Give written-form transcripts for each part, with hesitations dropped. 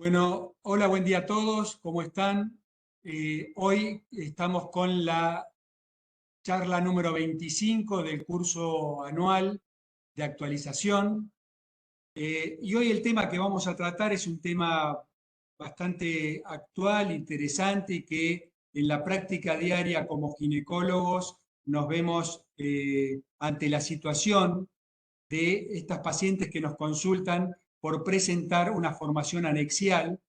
Bueno, hola, buen día a todos, ¿cómo están? Hoy estamos con la charla número 25 del curso anual de actualización. Y hoy el tema que vamos a tratar es un tema bastante actual, interesante y que en la práctica diaria como ginecólogos nos vemos ante la situación de estas pacientes que nos consultan por presentar una formación anexial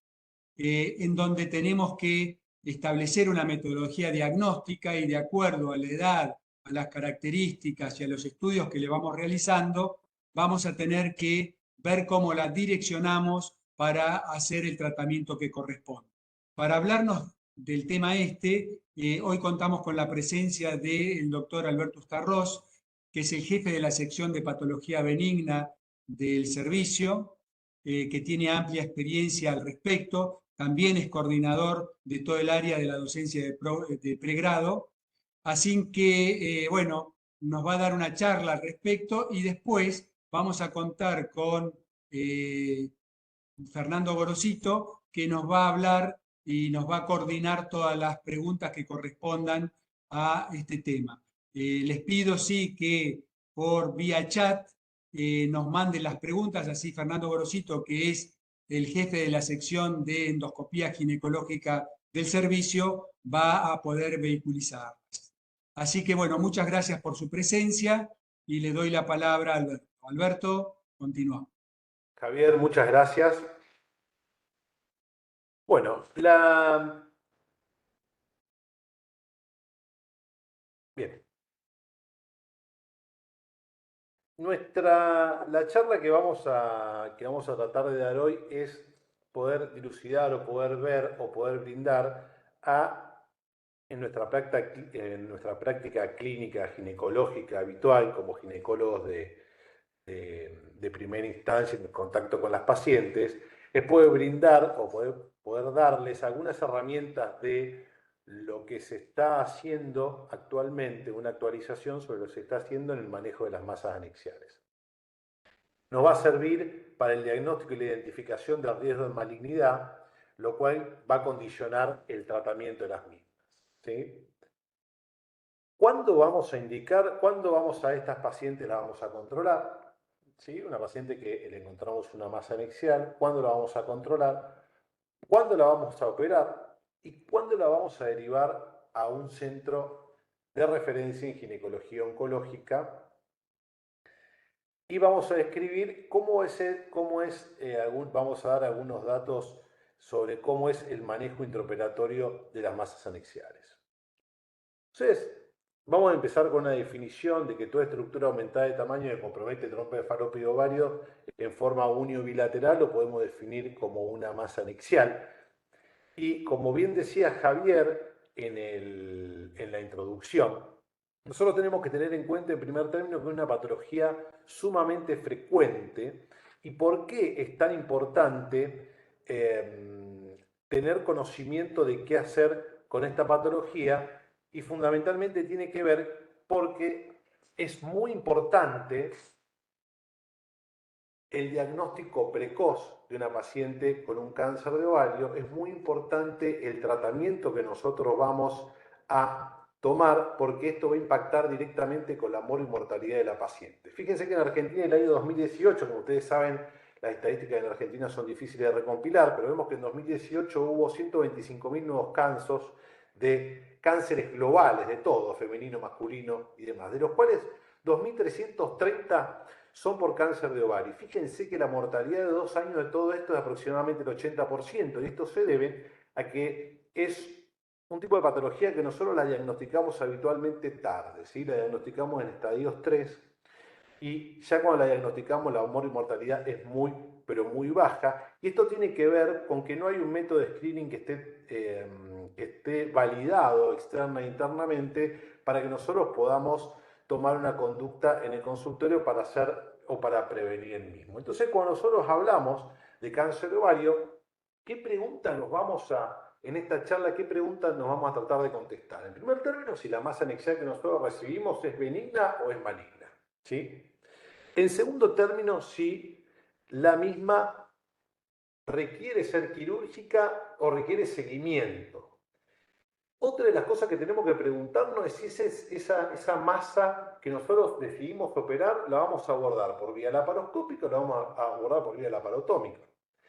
en donde tenemos que establecer una metodología diagnóstica y de acuerdo a la edad, a las características y a los estudios que le vamos realizando, vamos a tener que ver cómo la direccionamos para hacer el tratamiento que corresponde. Para hablarnos del tema hoy contamos con la presencia del doctor Alberto Starros, que es el jefe de la sección de patología benigna del servicio, que tiene amplia experiencia al respecto. También es coordinador de todo el área de la docencia de pregrado. Así que, bueno, nos va a dar una charla al respecto y después vamos a contar con Fernando Gorosito, que nos va a hablar y nos va a coordinar todas las preguntas que correspondan a este tema. Les pido, sí, que por vía chat nos manden las preguntas, así Fernando Gorosito, que es el jefe de la sección de endoscopía ginecológica del servicio, va a poder vehiculizarlas. Así que, bueno, muchas gracias por su presencia y le doy la palabra a Alberto. Alberto, continuamos. Javier, muchas gracias. Bueno, bien. La charla que vamos a tratar de dar hoy es poder dilucidar o poder ver o poder brindar en nuestra práctica clínica ginecológica habitual como ginecólogos de primera instancia en el contacto con las pacientes, es poder brindar o poder darles algunas herramientas de lo que se está haciendo actualmente, una actualización sobre lo que se está haciendo en el manejo de las masas anexiales. Nos va a servir para el diagnóstico y la identificación del riesgo de malignidad, lo cual va a condicionar el tratamiento de las mismas, ¿sí? ¿Cuándo vamos a estas pacientes la vamos a controlar? ¿Sí? Una paciente que le encontramos una masa anexial, ¿cuándo la vamos a controlar? ¿Cuándo la vamos a operar? ¿Y cuándo la vamos a derivar a un centro de referencia en ginecología oncológica? Y vamos a describir vamos a dar algunos datos sobre cómo es el manejo intraoperatorio de las masas anexiales. Entonces, vamos a empezar con una definición de que toda estructura aumentada de tamaño que compromete trompa de falopio ovario en forma unio-bilateral lo podemos definir como una masa anexial. Y como bien decía Javier en la introducción, nosotros tenemos que tener en cuenta en primer término que es una patología sumamente frecuente. ¿Y por qué es tan importante tener conocimiento de qué hacer con esta patología? Y fundamentalmente tiene que ver porque es muy importante el diagnóstico precoz de una paciente con un cáncer de ovario, es muy importante el tratamiento que nosotros vamos a tomar porque esto va a impactar directamente con la mortalidad de la paciente. Fíjense que en Argentina en el año 2018, como ustedes saben, las estadísticas en Argentina son difíciles de recompilar, pero vemos que en 2018 hubo 125.000 nuevos casos de cánceres globales, de todo, femenino, masculino y demás, de los cuales 2.330 son por cáncer de ovario. Fíjense que la mortalidad de 2 años de todo esto es aproximadamente el 80%, y esto se debe a que es un tipo de patología que nosotros la diagnosticamos habitualmente tarde, ¿sí? La diagnosticamos en estadios 3 y ya cuando la diagnosticamos la mortalidad es muy, pero muy baja. Y esto tiene que ver con que no hay un método de screening que esté validado externa e internamente para que nosotros podamos tomar una conducta en el consultorio para hacer o para prevenir el mismo. Entonces, cuando nosotros hablamos de cáncer de ovario, ¿qué preguntas en esta charla, qué preguntas nos vamos a tratar de contestar? En primer término, si la masa anexial que nosotros recibimos es benigna o es maligna, ¿sí? En segundo término, si la misma requiere ser quirúrgica o requiere seguimiento. Otra de las cosas que tenemos que preguntarnos es si esa masa que nosotros decidimos operar la vamos a abordar por vía laparoscópica o la vamos a abordar por vía laparotómica.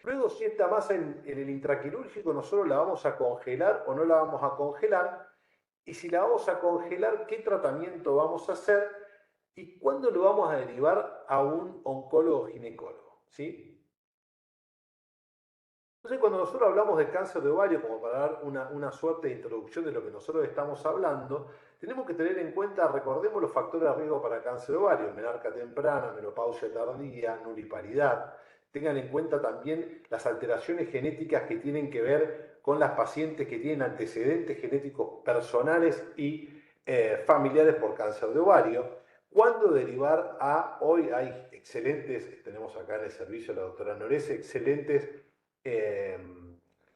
Luego, si esta masa en el intraquirúrgico nosotros la vamos a congelar o no la vamos a congelar, y si la vamos a congelar, ¿qué tratamiento vamos a hacer? ¿Y cuándo lo vamos a derivar a un oncólogo ginecólogo? ¿Sí? Entonces, cuando nosotros hablamos de cáncer de ovario, como para dar una suerte de introducción de lo que nosotros estamos hablando, tenemos que tener en cuenta, recordemos los factores de riesgo para cáncer de ovario: menarca temprana, menopausia tardía, nuliparidad. Tengan en cuenta también las alteraciones genéticas que tienen que ver con las pacientes que tienen antecedentes genéticos personales y familiares por cáncer de ovario. ¿Cuándo derivar a? Hoy hay excelentes, tenemos acá en el servicio la doctora Norese, excelentes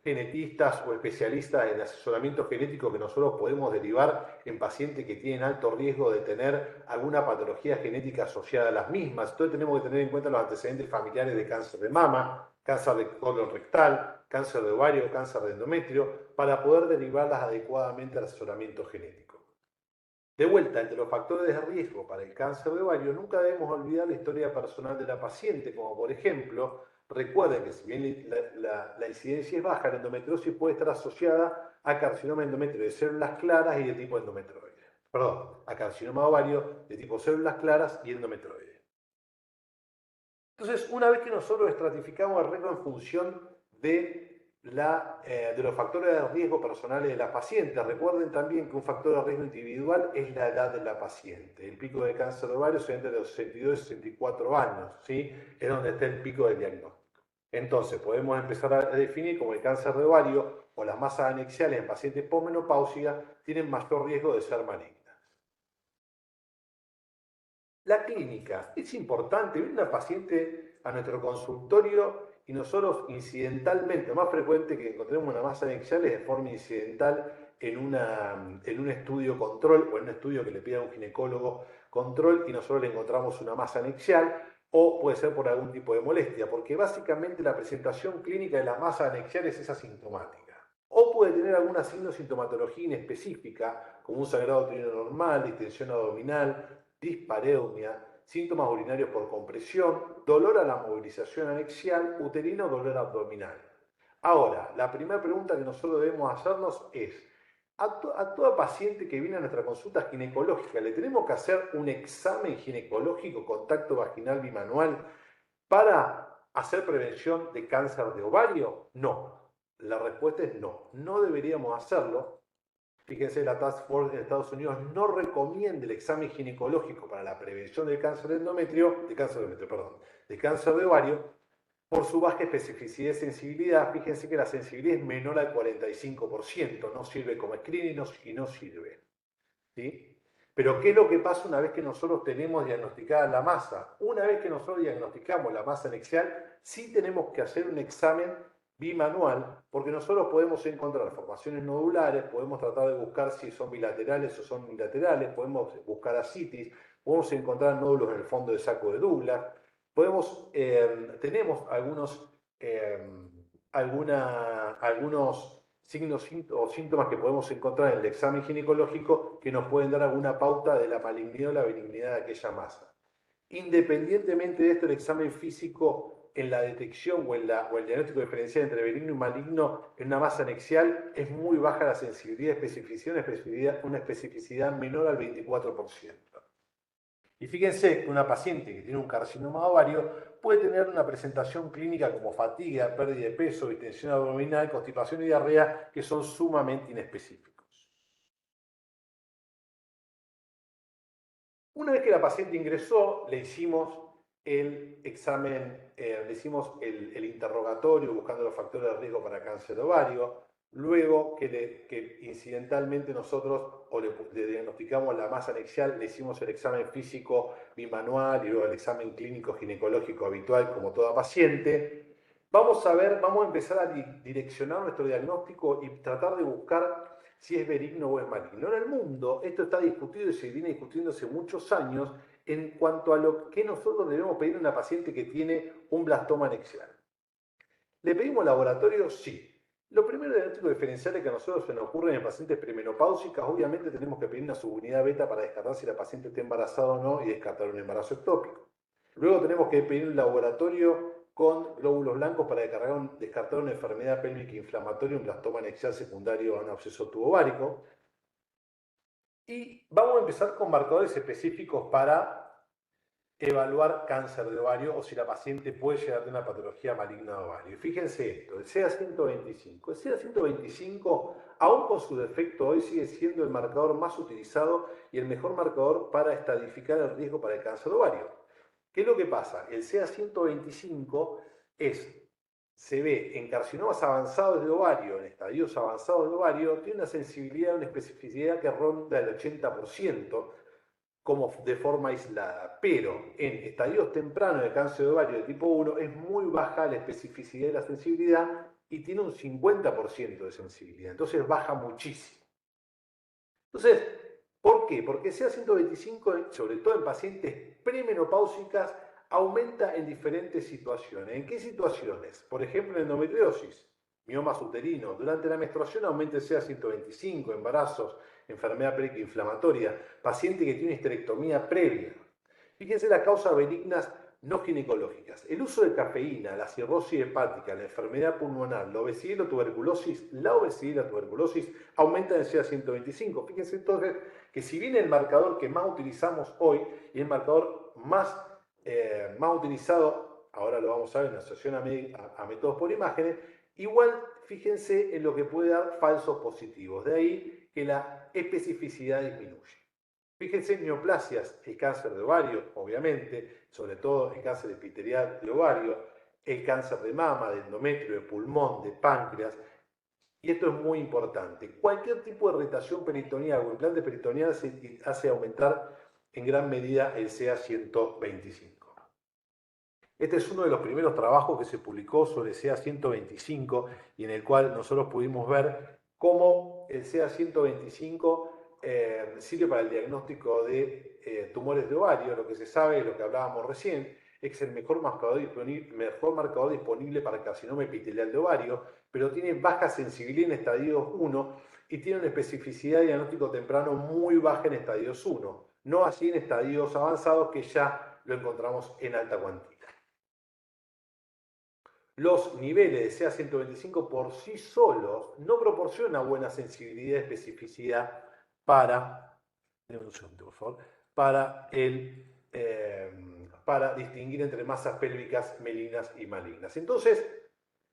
genetistas o especialistas en asesoramiento genético que nosotros podemos derivar en pacientes que tienen alto riesgo de tener alguna patología genética asociada a las mismas. Entonces tenemos que tener en cuenta los antecedentes familiares de cáncer de mama, cáncer de colon rectal, cáncer de ovario, cáncer de endometrio, para poder derivarlas adecuadamente al asesoramiento genético. De vuelta, entre los factores de riesgo para el cáncer de ovario, nunca debemos olvidar la historia personal de la paciente, como por ejemplo, recuerden que si bien la incidencia es baja, la endometriosis puede estar asociada a carcinoma endometrio de células claras y de tipo endometrioide. Perdón, a carcinoma ovario de tipo células claras y endometrioide. Entonces, una vez que nosotros estratificamos el riesgo en función de los factores de riesgo personales de la paciente, recuerden también que un factor de riesgo individual es la edad de la paciente. El pico de cáncer de ovario es entre los 62 y 64 años, ¿sí? Es donde está el pico del diagnóstico. Entonces, podemos empezar a definir como el cáncer de ovario o las masas anexiales en pacientes posmenopáusicas tienen mayor riesgo de ser malignas. La clínica es importante. Viene una paciente a nuestro consultorio y nosotros incidentalmente, lo más frecuente que encontremos una masa anexial es de forma incidental en un estudio control o en un estudio que le pida a un ginecólogo control y nosotros le encontramos una masa anexial, o puede ser por algún tipo de molestia, porque básicamente la presentación clínica de las masas anexiales es asintomática. O puede tener alguna sintomatología inespecífica, como un sangrado uterino normal, distensión abdominal, dispareunia, síntomas urinarios por compresión, dolor a la movilización anexial, uterino, dolor abdominal. Ahora, la primera pregunta que nosotros debemos hacernos es, a toda paciente que viene a nuestra consulta ginecológica, ¿le tenemos que hacer un examen ginecológico con tacto vaginal bimanual para hacer prevención de cáncer de ovario? No. La respuesta es no. No deberíamos hacerlo. Fíjense, la Task Force de Estados Unidos no recomienda el examen ginecológico para la prevención del cáncer de cáncer de ovario, por su baja especificidad y sensibilidad. Fíjense que la sensibilidad es menor al 45%, no sirve como screening y no sirve. ¿Sí? Pero ¿qué es lo que pasa una vez que nosotros tenemos diagnosticada la masa? Una vez que nosotros diagnosticamos la masa anexial, sí tenemos que hacer un examen bimanual, porque nosotros podemos encontrar formaciones nodulares, podemos tratar de buscar si son bilaterales o son unilaterales, podemos buscar ascitis, podemos encontrar nódulos en el fondo del saco de Douglas, tenemos algunos signos o síntomas que podemos encontrar en el examen ginecológico que nos pueden dar alguna pauta de la malignidad o la benignidad de aquella masa. Independientemente de esto, el examen físico en la detección o el diagnóstico diferencial entre benigno y maligno en una masa anexial es muy baja la sensibilidad y especificidad, una especificidad menor al 24%. Y fíjense que una paciente que tiene un carcinoma de ovario puede tener una presentación clínica como fatiga, pérdida de peso, distensión abdominal, constipación y diarrea, que son sumamente inespecíficos. Una vez que la paciente ingresó, le hicimos el examen, le hicimos el interrogatorio buscando los factores de riesgo para cáncer de ovario. Luego que incidentalmente nosotros le diagnosticamos la masa anexial, le hicimos el examen físico bimanual y luego el examen clínico ginecológico habitual como toda paciente. Vamos a empezar a direccionar nuestro diagnóstico y tratar de buscar si es benigno o es maligno. En el mundo esto está discutido y se viene discutiendo hace muchos años en cuanto a lo que nosotros debemos pedir a una paciente que tiene un blastoma anexial. ¿Le pedimos laboratorio? Sí. Lo primero diagnóstico diferencial que a nosotros se nos ocurre en pacientes premenopáusicas, obviamente tenemos que pedir una subunidad beta para descartar si la paciente está embarazada o no y descartar un embarazo ectópico. Luego tenemos que pedir un laboratorio con glóbulos blancos para descartar una enfermedad pélvica inflamatoria, un blastoma anexial secundario a un absceso tubovárico. Y vamos a empezar con marcadores específicos para evaluar cáncer de ovario o si la paciente puede llegar a tener una patología maligna de ovario. Fíjense esto, el CA125. El CA125, aún con su defecto, hoy sigue siendo el marcador más utilizado y el mejor marcador para estadificar el riesgo para el cáncer de ovario. ¿Qué es lo que pasa? El CA125 se ve en carcinomas avanzados de ovario, en estadios avanzados de ovario, tiene una sensibilidad, una especificidad que ronda el 80%, como de forma aislada, pero en estadios tempranos de cáncer de ovario de tipo 1 es muy baja la especificidad y la sensibilidad y tiene un 50% de sensibilidad, entonces baja muchísimo. Entonces, ¿por qué? Porque CA125, sobre todo en pacientes premenopáusicas, aumenta en diferentes situaciones. ¿En qué situaciones? Por ejemplo, en endometriosis, miomas uterinos. Durante la menstruación aumenta el CA125, embarazos, enfermedad pélvica inflamatoria, paciente que tiene histerectomía previa. Fíjense las causas benignas no ginecológicas. El uso de cafeína, la cirrosis hepática, la enfermedad pulmonar, la obesidad y la tuberculosis aumentan el CA125. Fíjense entonces que si bien el marcador que más utilizamos hoy y el marcador más utilizado, ahora lo vamos a ver en asociación a métodos por imágenes, igual fíjense en lo que puede dar falsos positivos. De ahí que la especificidad disminuye. Fíjense en neoplasias, el cáncer de ovario, obviamente, sobre todo el cáncer epitelial de ovario, el cáncer de mama, de endometrio, de pulmón, de páncreas. Y esto es muy importante. Cualquier tipo de irritación peritoneal o implante peritoneal hace aumentar en gran medida el CA125. Este es uno de los primeros trabajos que se publicó sobre CA125 y en el cual nosotros pudimos ver cómo el CA125 sirve para el diagnóstico de tumores de ovario. Lo que se sabe, lo que hablábamos recién, es el mejor marcador disponible para el carcinoma epitelial de ovario, pero tiene baja sensibilidad en estadios 1 y tiene una especificidad de diagnóstico temprano muy baja en estadios 1, no así en estadios avanzados que ya lo encontramos en alta cuantía. Los niveles de CA125 por sí solos no proporcionan buena sensibilidad y especificidad para distinguir entre masas pélvicas benignas y malignas. Entonces,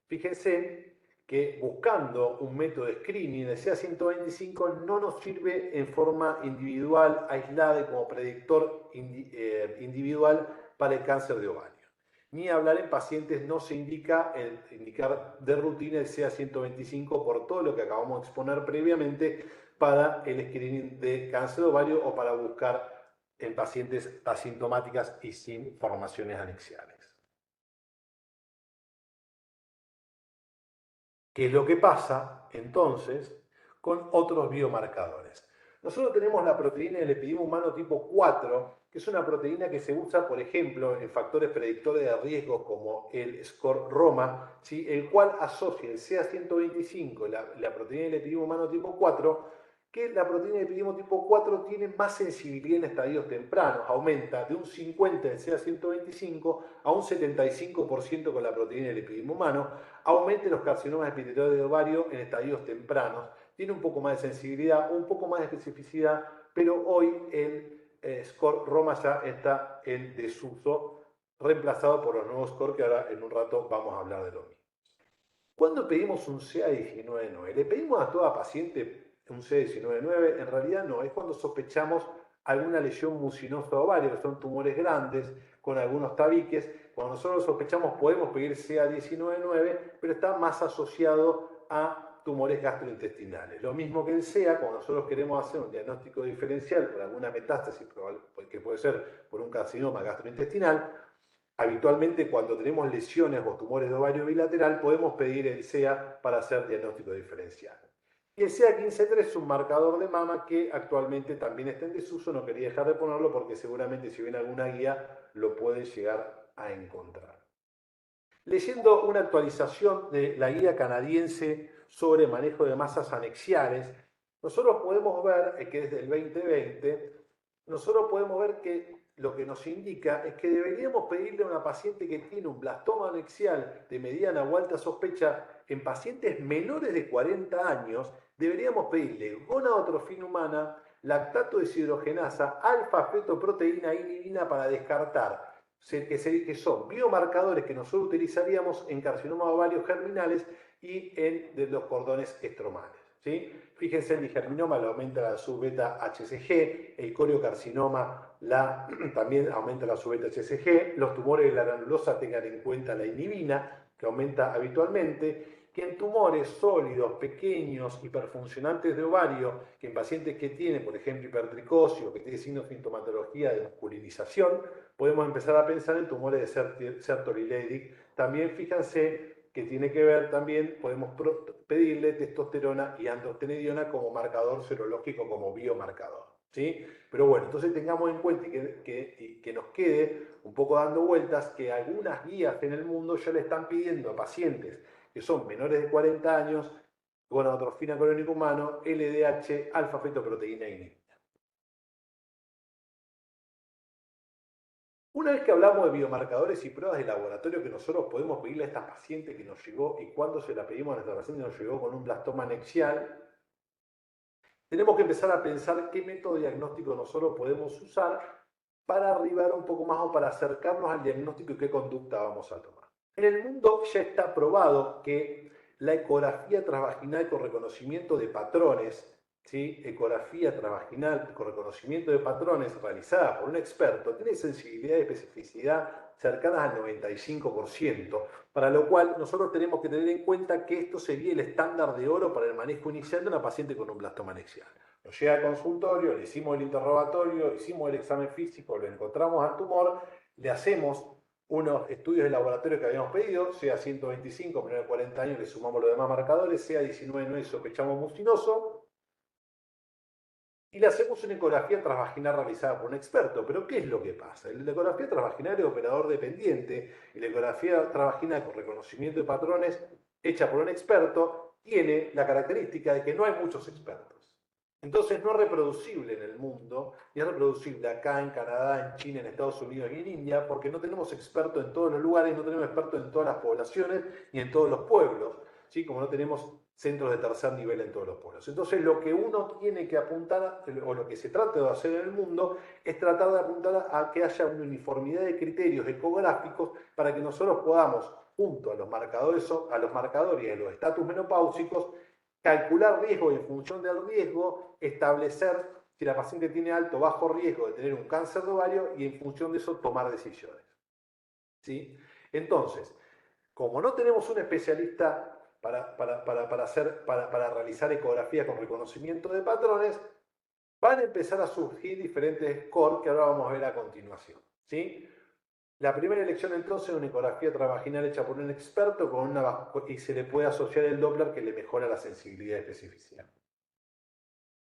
fíjense que buscando un método de screening de CA125 no nos sirve en forma individual, aislada y como predictor individual para el cáncer de ovario. Ni hablar en pacientes no se indicar de rutina el CA125 por todo lo que acabamos de exponer previamente para el screening de cáncer de ovario o para buscar en pacientes asintomáticas y sin formaciones anexiales. ¿Qué es lo que pasa entonces con otros biomarcadores? Nosotros tenemos la proteína del epidemio humano tipo 4, que es una proteína que se usa, por ejemplo, en factores predictores de riesgo como el score Roma, ¿sí? El cual asocia el CA125, la proteína del epidemio humano tipo 4, que la proteína del epidemio tipo 4 tiene más sensibilidad en estadios tempranos, aumenta de un 50 del CA125 a un 75% con la proteína del epidemio humano, aumenta los carcinomas epiteliales de ovario en estadios tempranos, tiene un poco más de sensibilidad, un poco más de especificidad, pero hoy el score Roma ya está en desuso, reemplazado por los nuevos scores que ahora en un rato vamos a hablar de lo mismo. ¿Cuándo pedimos un CA19-9? ¿Le pedimos a toda paciente un CA19-9? En realidad no, es cuando sospechamos alguna lesión mucinosa de ovario, que son tumores grandes con algunos tabiques. Cuando nosotros sospechamos podemos pedir CA19-9, pero está más asociado a tumores gastrointestinales. Lo mismo que el CEA, cuando nosotros queremos hacer un diagnóstico diferencial por alguna metástasis, que puede ser por un carcinoma gastrointestinal, habitualmente cuando tenemos lesiones o tumores de ovario bilateral podemos pedir el CEA para hacer diagnóstico diferencial. Y el CA15-3 es un marcador de mama que actualmente también está en desuso, no quería dejar de ponerlo porque seguramente si ven alguna guía lo pueden llegar a encontrar. leyendo una actualización de la guía canadiense sobre manejo de masas anexiales, nosotros podemos ver que desde el 2020, nosotros podemos ver que lo que nos indica es que deberíamos pedirle a una paciente que tiene un blastoma anexial de mediana o alta sospecha en pacientes menores de 40 años, deberíamos pedirle gonadotrofina humana, lactato deshidrogenasa, alfa-fetoproteína inhibina para descartar que son biomarcadores que nosotros utilizaríamos en carcinoma ovario germinales y en de los cordones estromales. ¿Sí? Fíjense, el digerminoma lo aumenta la subbeta HCG, el coriocarcinoma también aumenta la subbeta HCG, los tumores de la granulosa tengan en cuenta la inhibina, que aumenta habitualmente, que en tumores sólidos, pequeños, hiperfuncionantes de ovario, que en pacientes que tienen, por ejemplo, hipertricosis o que tienen signos de sintomatología de masculinización, podemos empezar a pensar en tumores de Sertoli-Leydig. También fíjense que tiene que ver también, podemos pedirle testosterona y androstenediona como marcador serológico, como biomarcador. ¿Sí? Pero bueno, entonces tengamos en cuenta que nos quede un poco dando vueltas que algunas guías en el mundo ya le están pidiendo a pacientes que son menores de 40 años gonadotrofina colónico humano, LDH, alfa-fetoproteína inhibina. Una vez que hablamos de biomarcadores y pruebas de laboratorio que nosotros podemos pedirle a esta paciente que nos llegó y cuando se la pedimos a nuestra paciente nos llegó con un blastoma anexial, tenemos que empezar a pensar qué método diagnóstico nosotros podemos usar para arribar un poco más o para acercarnos al diagnóstico y qué conducta vamos a tomar. En el mundo ya está probado que la ecografía transvaginal con reconocimiento de patrones, ¿sí? Ecografía transvaginal con reconocimiento de patrones realizada por un experto, tiene sensibilidad y especificidad cercanas al 95%, para lo cual nosotros tenemos que tener en cuenta que esto sería el estándar de oro para el manejo inicial de una paciente con un blastoma anexial. Nos llega al consultorio, le hicimos el interrogatorio, hicimos el examen físico, lo encontramos al tumor, le hacemos unos estudios de laboratorio que habíamos pedido, sea 125, menor de 40 años, le sumamos los demás marcadores, sea 19,9, sospechamos mucinoso, y le hacemos una ecografía transvaginal realizada por un experto. Pero ¿qué es lo que pasa? La ecografía transvaginal es operador dependiente, y la ecografía transvaginal con reconocimiento de patrones hecha por un experto tiene la característica de que no hay muchos expertos. Entonces no es reproducible en el mundo, ni es reproducible acá en Canadá, en China, en Estados Unidos y en India, porque no tenemos expertos en todos los lugares, no tenemos expertos en todas las poblaciones ni en todos los pueblos, ¿sí? Como no tenemos centros de tercer nivel en todos los pueblos. Entonces lo que uno tiene que apuntar, o lo que se trata de hacer en el mundo, es tratar de apuntar a que haya una uniformidad de criterios ecográficos para que nosotros podamos, junto a los marcadores y a los estatus menopáusicos, calcular riesgo y en función del riesgo establecer si la paciente tiene alto o bajo riesgo de tener un cáncer de ovario y en función de eso tomar decisiones. ¿Sí? Entonces, como no tenemos un especialista para realizar ecografía con reconocimiento de patrones, van a empezar a surgir diferentes scores que ahora vamos a ver a continuación. ¿Sí? La primera elección entonces es una ecografía transvaginal hecha por un experto y se le puede asociar el Doppler que le mejora la sensibilidad y especificidad.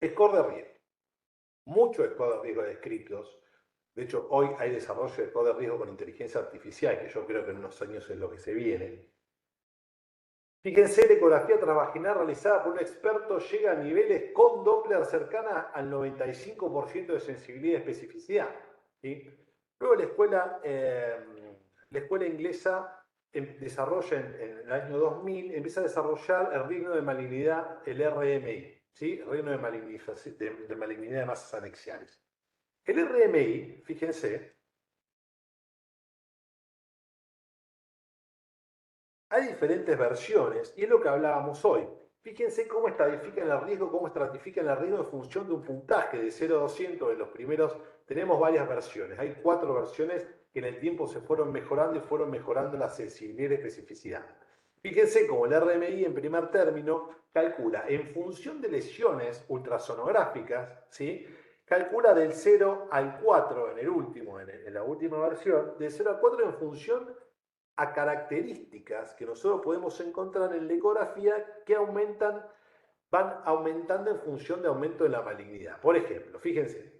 Score de riesgo. Muchos scores de riesgo descritos. De hecho, hoy hay desarrollo de score de riesgo con inteligencia artificial, que yo creo que en unos años es lo que se viene. Fíjense, la ecografía transvaginal realizada por un experto llega a niveles con Doppler cercana al 95% de sensibilidad y especificidad. ¿Sí? Luego la escuela inglesa desarrolla en el año 2000, empieza a desarrollar el riesgo de malignidad, el RMI, ¿sí? El riesgo de malignidad de masas anexiales. El RMI, fíjense, hay diferentes versiones y es lo que hablábamos hoy. Fíjense cómo estratifican el riesgo, en función de un puntaje de 0 a 200 en los primeros. Tenemos varias versiones, hay 4 versiones que en el tiempo se fueron mejorando y fueron mejorando la sensibilidad y especificidad. Fíjense cómo el RMI en primer término calcula en función de lesiones ultrasonográficas, ¿sí? Calcula del 0 al 4 en la última versión, del 0 al 4 en función a características que nosotros podemos encontrar en la ecografía que van aumentando en función de aumento de la malignidad. Por ejemplo, fíjense,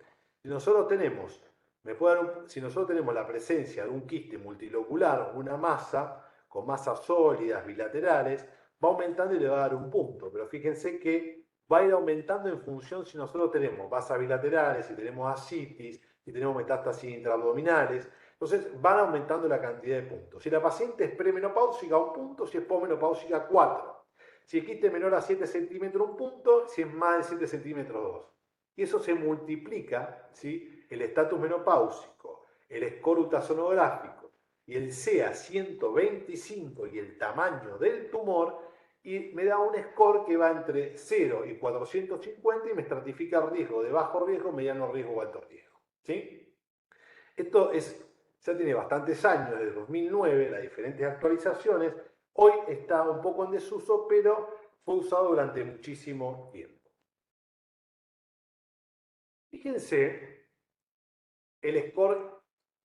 si nosotros tenemos la presencia de un quiste multilocular, una masa con masas sólidas, bilaterales, va aumentando y le va a dar un punto. Pero fíjense que va a ir aumentando en función si nosotros tenemos masas bilaterales, si tenemos ascitis, si tenemos metástasis intraabdominales. Entonces van aumentando la cantidad de puntos. Si la paciente es premenopáusica, un punto; si es posmenopáusica, 4. Si el quiste menor a 7 centímetros, un punto; si es más de 7 centímetros, 2. Y eso se multiplica, ¿sí? El estatus menopáusico, el score ultrasonográfico y el CA 125 y el tamaño del tumor, y me da un score que va entre 0 y 450 y me estratifica el riesgo de bajo riesgo, mediano riesgo o alto riesgo, ¿sí? Esto ya tiene bastantes años, desde 2009, las diferentes actualizaciones. Hoy está un poco en desuso, pero fue usado durante muchísimo tiempo. Fíjense el score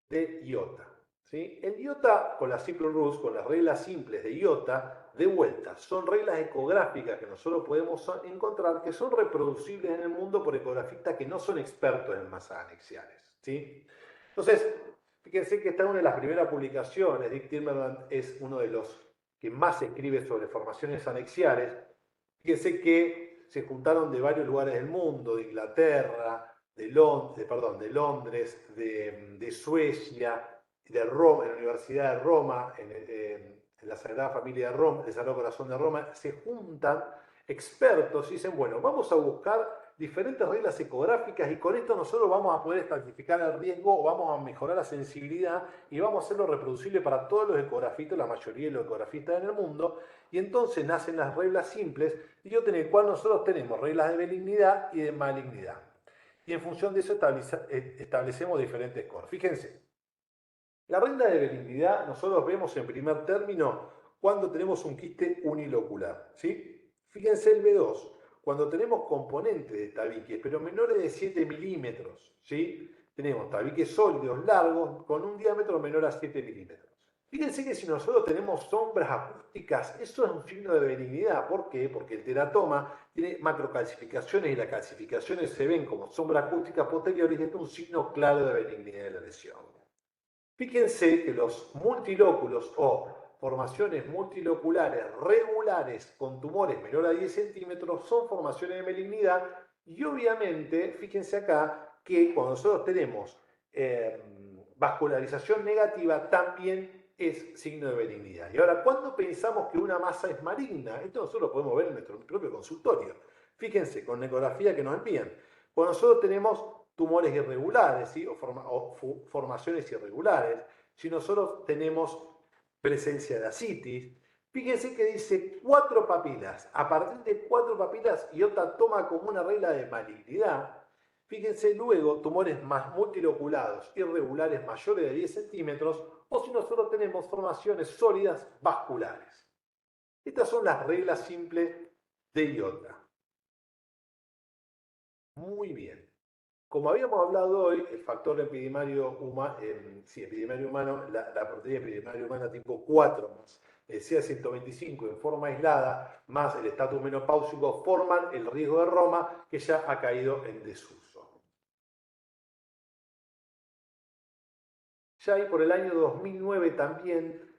de IOTA, ¿sí? El IOTA, con las Simple Rules, con las reglas simples de IOTA, de vuelta, son reglas ecográficas que nosotros podemos encontrar, que son reproducibles en el mundo por ecografistas que no son expertos en masas anexiales, ¿sí? Entonces, fíjense que esta es una de las primeras publicaciones. Dick Timmerman es uno de los que más escribe sobre formaciones anexiales. Fíjense que se juntaron de varios lugares del mundo, de Inglaterra, de Londres, de Suecia, de Roma, en la Universidad de Roma, en la Sagrada Familia de Roma, el Sagrado Corazón de Roma. Se juntan expertos y dicen, bueno, vamos a buscar diferentes reglas ecográficas y con esto nosotros vamos a poder estratificar el riesgo, vamos a mejorar la sensibilidad y vamos a hacerlo reproducible para todos los ecografistas, la mayoría de los ecografistas en el mundo. Y entonces nacen las reglas simples, en el cual nosotros tenemos reglas de benignidad y de malignidad. Y en función de eso establecemos diferentes scores. Fíjense, la regla de benignidad nosotros vemos en primer término cuando tenemos un quiste unilocular, ¿sí? Fíjense el B2, cuando tenemos componentes de tabiques, pero menores de 7 milímetros, ¿sí? Tenemos tabiques sólidos, largos, con un diámetro menor a 7 milímetros. Fíjense que si nosotros tenemos sombras acústicas, eso es un signo de benignidad. ¿Por qué? Porque el teratoma tiene macrocalcificaciones y las calcificaciones se ven como sombras acústicas posteriores y esto es un signo claro de benignidad de la lesión. Fíjense que los multilóculos o formaciones multiloculares regulares con tumores menor a 10 centímetros son formaciones de malignidad y obviamente, fíjense acá, que cuando nosotros tenemos vascularización negativa también es signo de benignidad. Y ahora, ¿cuándo pensamos que una masa es maligna? Esto nosotros lo podemos ver en nuestro propio consultorio. Fíjense, con la ecografía que nos envían. Cuando nosotros tenemos tumores irregulares, ¿sí? o formaciones irregulares, si nosotros tenemos presencia de ascitis, fíjense que dice 4 papilas. A partir de 4 papilas, IOTA toma como una regla de malignidad. Fíjense luego tumores más multiloculados irregulares mayores de 10 centímetros, o si nosotros tenemos formaciones sólidas vasculares. Estas son las reglas simples de IOTA. Muy bien. Como habíamos hablado hoy, el factor epidimario humano, la proteína epidimaria humana tipo 4 más el CA125 en forma aislada, más el estatus menopáusico, forman el riesgo de Roma, que ya ha caído en desuso. Ya ahí por el año 2009 también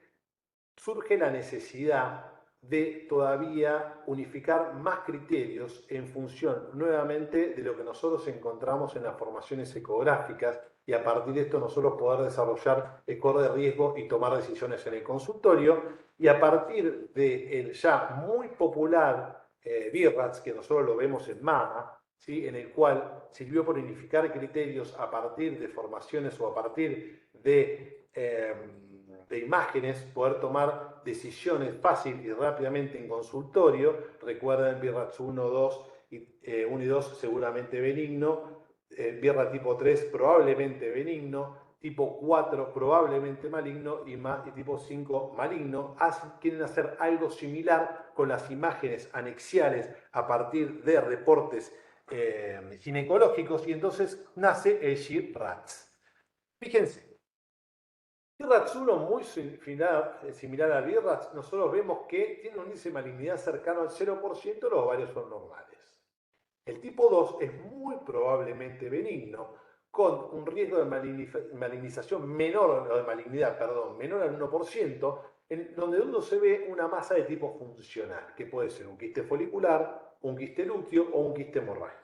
surge la necesidad de todavía unificar más criterios en función nuevamente de lo que nosotros encontramos en las formaciones ecográficas y a partir de esto nosotros poder desarrollar score de riesgo y tomar decisiones en el consultorio, y a partir del ya muy popular BIRATS, que nosotros lo vemos en mama, ¿sí? En el cual sirvió por unificar criterios a partir de formaciones o a partir de imágenes, poder tomar decisiones fácil y rápidamente en consultorio. Recuerden, BIRATS 1, 2 y 2 seguramente benigno, BIRATS tipo 3 probablemente benigno, tipo 4 probablemente maligno y tipo 5 maligno. Quieren hacer algo similar con las imágenes anexiales a partir de reportes ginecológicos, y entonces nace el GIRATS. Fíjense, BIRATS 1 muy similar a BIRATS, nosotros vemos que tiene un índice de malignidad cercano al 0%, los ovarios son normales. El tipo 2 es muy probablemente benigno, con un riesgo de malignización menor, o de malignidad, perdón, menor al 1%, en donde uno se ve una masa de tipo funcional, que puede ser un quiste folicular, un quiste lúteo o un quiste hemorrágico.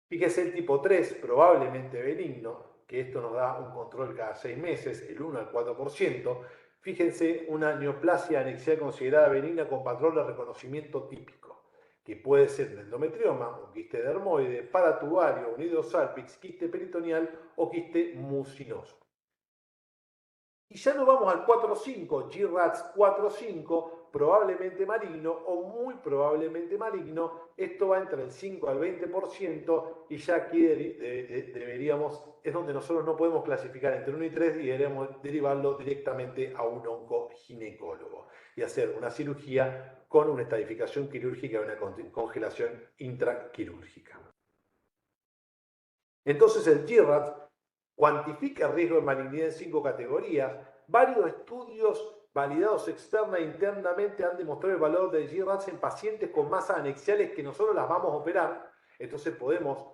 Fíjese el tipo 3, probablemente benigno, que esto nos da un control cada 6 meses, el 1 al 4%. Fíjense una neoplasia anexial considerada benigna con patrón de reconocimiento típico, que puede ser un endometrioma, un quiste dermoide, paratubario, un hidrosalpix, quiste peritoneal o quiste mucinoso. Y ya nos vamos al 4-5, GRATS 4-5, probablemente maligno o muy probablemente maligno. Esto va entre el 5 al 20% y ya aquí deberíamos, es donde nosotros no podemos clasificar entre 1 y 3 y deberíamos derivarlo directamente a un oncoginecólogo y hacer una cirugía con una estadificación quirúrgica y una congelación intraquirúrgica. Entonces el GRATS cuantifica el riesgo de malignidad en 5 categorías. Varios estudios validados externa e internamente han demostrado el valor del GRATS en pacientes con masas anexiales que nosotros las vamos a operar. Entonces podemos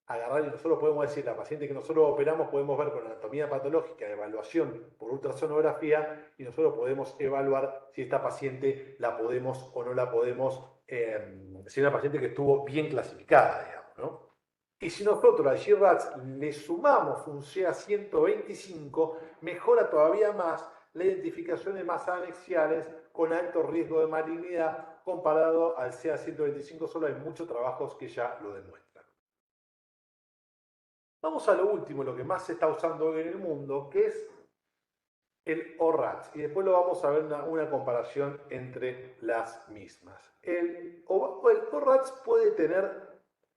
agarrar y nosotros podemos decir, la paciente que nosotros operamos podemos ver con anatomía patológica, evaluación por ultrasonografía y nosotros podemos evaluar si esta paciente la podemos o no la podemos, si es una paciente que estuvo bien clasificada, digamos, ¿no? Y si nosotros al GRATS le sumamos un CA125, mejora todavía más la identificación de masas anexiales con alto riesgo de malignidad comparado al CA125 solo. Hay muchos trabajos que ya lo demuestran. Vamos a lo último, lo que más se está usando hoy en el mundo, que es el ORATS. Y después lo vamos a ver una comparación entre las mismas. El ORATS puede tener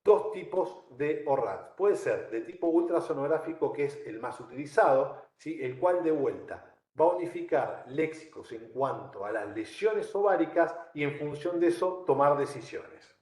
dos tipos de ORATS. Puede ser de tipo ultrasonográfico, que es el más utilizado, ¿sí? El cual de vuelta va a unificar léxicos en cuanto a las lesiones ováricas y en función de eso tomar decisiones.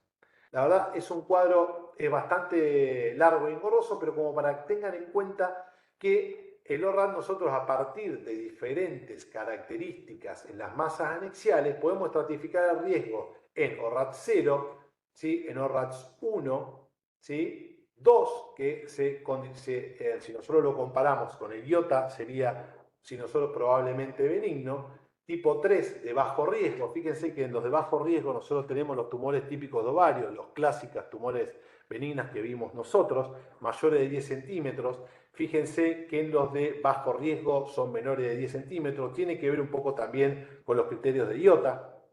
La verdad es un cuadro bastante largo y engorroso, pero como para que tengan en cuenta que el ORAT nosotros a partir de diferentes características en las masas anexiales podemos estratificar el riesgo en ORAT 0, ¿sí? En ORAT 1, ¿sí? 2, que si nosotros lo comparamos con el IOTA sería, si nosotros probablemente benigno. Tipo 3 de bajo riesgo, fíjense que en los de bajo riesgo nosotros tenemos los tumores típicos de ovario, los clásicos tumores benignas que vimos nosotros, mayores de 10 centímetros. Fíjense que en los de bajo riesgo son menores de 10 centímetros, tiene que ver un poco también con los criterios de IOTA,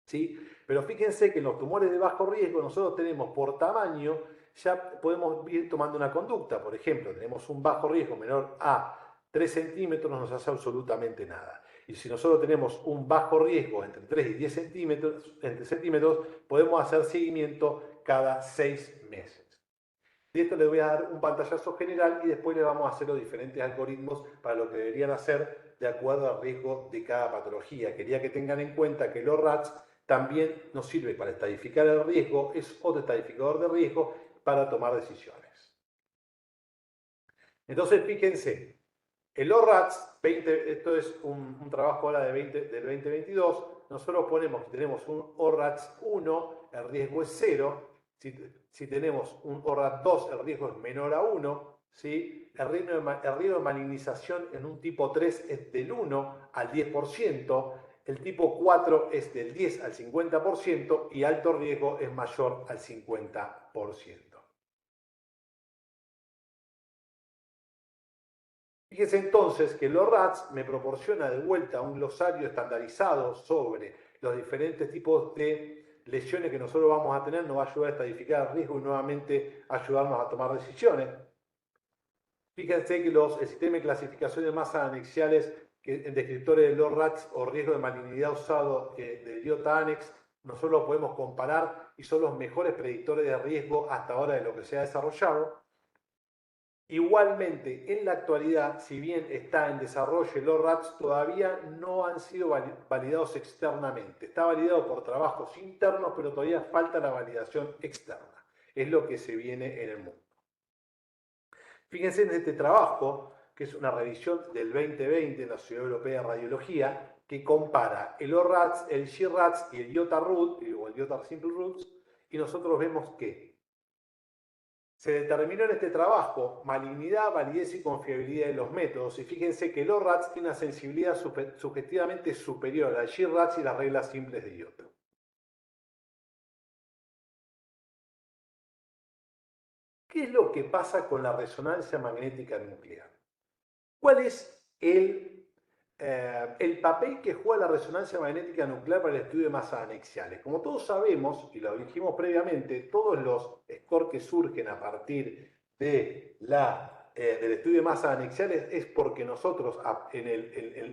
¿sí? Pero fíjense que en los tumores de bajo riesgo nosotros tenemos por tamaño, ya podemos ir tomando una conducta. Por ejemplo, tenemos un bajo riesgo menor a 3 centímetros, no nos hace absolutamente nada. Y si nosotros tenemos un bajo riesgo entre 3 y 10 centímetros, podemos hacer seguimiento cada 6 meses. De esto les voy a dar un pantallazo general y después les vamos a hacer los diferentes algoritmos para lo que deberían hacer de acuerdo al riesgo de cada patología. Quería que tengan en cuenta que los RATS también nos sirve para estadificar el riesgo, es otro estadificador de riesgo para tomar decisiones. Entonces, fíjense, el ORATS, esto es un trabajo ahora del 2022, nosotros ponemos que tenemos un ORATS 1, el riesgo es 0, si tenemos un ORATS 2, el riesgo es menor a 1, ¿sí? El riesgo de malignización en un tipo 3 es del 1 al 10%, el tipo 4 es del 10 al 50% y alto riesgo es mayor al 50%. Fíjense entonces que los RATS me proporciona de vuelta un glosario estandarizado sobre los diferentes tipos de lesiones que nosotros vamos a tener, nos va a ayudar a estadificar el riesgo y nuevamente ayudarnos a tomar decisiones. Fíjense que el sistema de clasificación de masas anexiales en descriptores de los RATS o riesgo de malignidad usado del IOTA Annex, nosotros lo podemos comparar y son los mejores predictores de riesgo hasta ahora de lo que se ha desarrollado. Igualmente, en la actualidad, si bien está en desarrollo los RATS, todavía no han sido validados externamente. Está validado por trabajos internos, pero todavía falta la validación externa. Es lo que se viene en el mundo. Fíjense en este trabajo, que es una revisión del 2020 en la Sociedad Europea de Radiología, que compara el ORATS, el GRATS y el IOTA-RUT, o el IOTA Simple Roots, y nosotros vemos que Se determinó en este trabajo malignidad, validez y confiabilidad de los métodos. Y fíjense que el ORATS tiene una sensibilidad subjetivamente superior al GRATS y las reglas simples de IOTA. ¿Qué es lo que pasa con la resonancia magnética nuclear? ¿Cuál es el papel que juega la resonancia magnética nuclear para el estudio de masas anexiales? Como todos sabemos, y lo dijimos previamente, todos los scores que surgen a partir de del estudio de masas anexiales es porque nosotros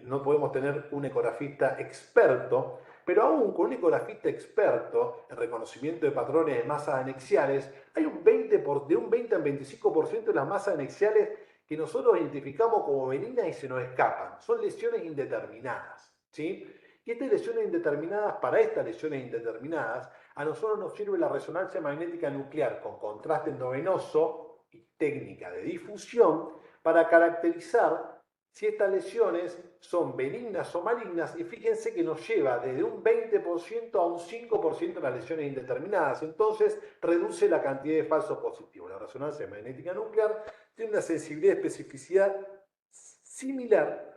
no podemos tener un ecografista experto, pero aún con un ecografista experto en reconocimiento de patrones de masas anexiales, hay de un 20 al 25% de las masas anexiales que nosotros identificamos como benignas y se nos escapan. Son lesiones indeterminadas, ¿sí? Y estas lesiones indeterminadas, para estas lesiones indeterminadas, a nosotros nos sirve la resonancia magnética nuclear con contraste endovenoso y técnica de difusión para caracterizar si estas lesiones son benignas o malignas, y fíjense que nos lleva desde un 20% a un 5% en las lesiones indeterminadas. Entonces reduce la cantidad de falsos positivos. La resonancia magnética nuclear tiene una sensibilidad y especificidad similar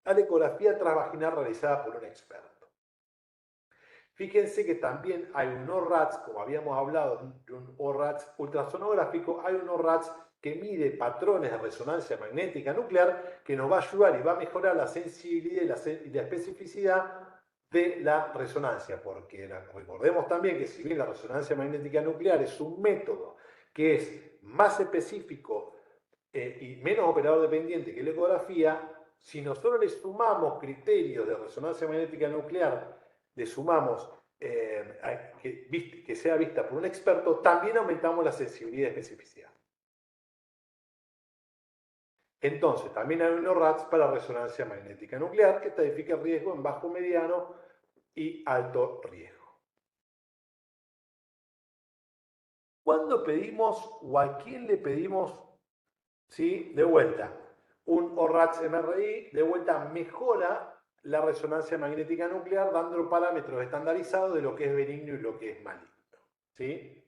a la ecografía transvaginal realizada por un experto. Fíjense que también hay un ORATS, como habíamos hablado de un ORATS ultrasonográfico, hay un ORATS que mide patrones de resonancia magnética nuclear que nos va a ayudar y va a mejorar la sensibilidad y la especificidad de la resonancia, porque recordemos también que si bien la resonancia magnética nuclear es un método que es más específico y menos operador dependiente que la ecografía, si nosotros le sumamos criterios de resonancia magnética nuclear, le sumamos que sea vista por un experto, también aumentamos la sensibilidad y especificidad. Entonces, también hay unos RATS para resonancia magnética nuclear que estadifica el riesgo en bajo, mediano y alto riesgo. ¿Cuándo pedimos o a quién le pedimos, sí, de vuelta, un ORATS MRI? De vuelta mejora la resonancia magnética nuclear dando parámetros estandarizados de lo que es benigno y lo que es maligno, ¿sí?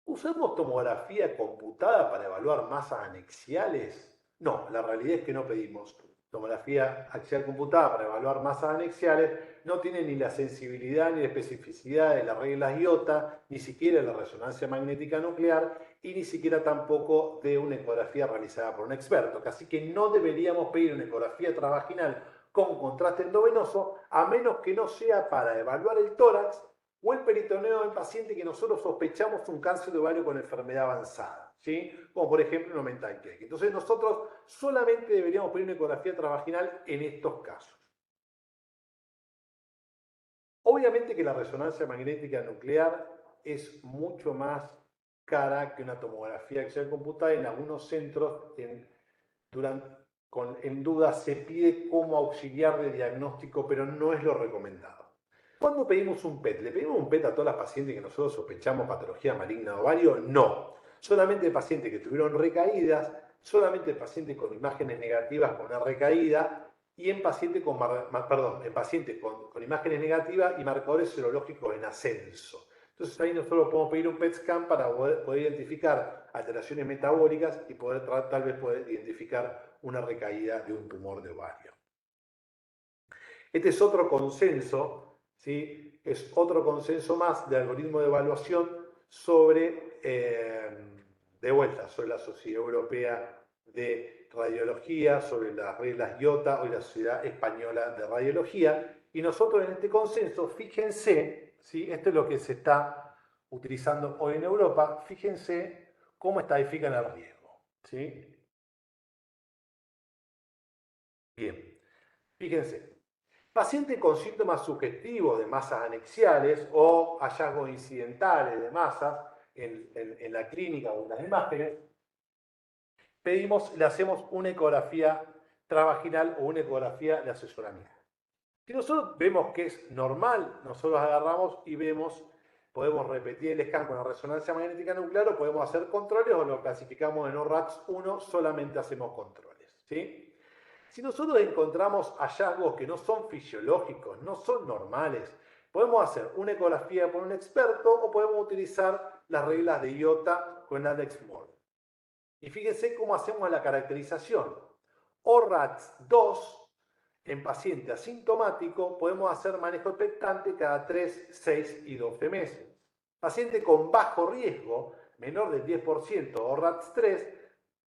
¿Usamos tomografía computada para evaluar masas anexiales? No, la realidad es que no pedimos tomografía axial computada para evaluar masas anexiales. No tiene ni la sensibilidad ni la especificidad de las reglas IOTA, ni siquiera la resonancia magnética nuclear y ni siquiera tampoco de una ecografía realizada por un experto. Así que no deberíamos pedir una ecografía transvaginal con contraste endovenoso, a menos que no sea para evaluar el tórax o el peritoneo en paciente que nosotros sospechamos un cáncer de ovario con enfermedad avanzada, ¿sí? Como por ejemplo un mental click. Entonces nosotros solamente deberíamos pedir una ecografía transvaginal en estos casos. Obviamente que la resonancia magnética nuclear es mucho más cara que una tomografía axial computada. En algunos centros en duda se pide como auxiliar de diagnóstico, pero no es lo recomendado. ¿Cuándo pedimos un PET? ¿Le pedimos un PET a todas las pacientes que nosotros sospechamos patología maligna de ovario? No. Solamente pacientes que tuvieron recaídas, solamente pacientes con imágenes negativas con una recaída y en pacientes con imágenes negativas y marcadores serológicos en ascenso. Entonces ahí nosotros podemos pedir un PET scan para poder identificar alteraciones metabólicas y tal vez poder identificar una recaída de un tumor de ovario. Este es otro consenso, ¿sí? Es otro consenso más de algoritmo de evaluación sobre, sobre la Sociedad Europea de Radiología, sobre las reglas IOTA o la Sociedad Española de Radiología. Y nosotros en este consenso, fíjense, ¿sí? Esto es lo que se está utilizando hoy en Europa, fíjense cómo estadifican el riesgo, ¿sí? Bien, fíjense. Pacientes con síntomas sugestivos de masas anexiales o hallazgos incidentales de masas en la clínica o en las imágenes, le hacemos una ecografía transvaginal o una ecografía de asesoramiento. Si nosotros vemos que es normal, nosotros agarramos y podemos repetir el scan con la resonancia magnética nuclear o podemos hacer controles o lo clasificamos en ORATS 1, solamente hacemos controles, ¿sí? Si nosotros encontramos hallazgos que no son fisiológicos, no son normales, Podemos hacer una ecografía por un experto o podemos utilizar las reglas de IOTA con Alex Moore. Y fíjense cómo hacemos la caracterización. ORATS 2, en paciente asintomático, podemos hacer manejo expectante cada 3, 6 y 12 meses. Paciente con bajo riesgo, menor del 10%, ORATS 3,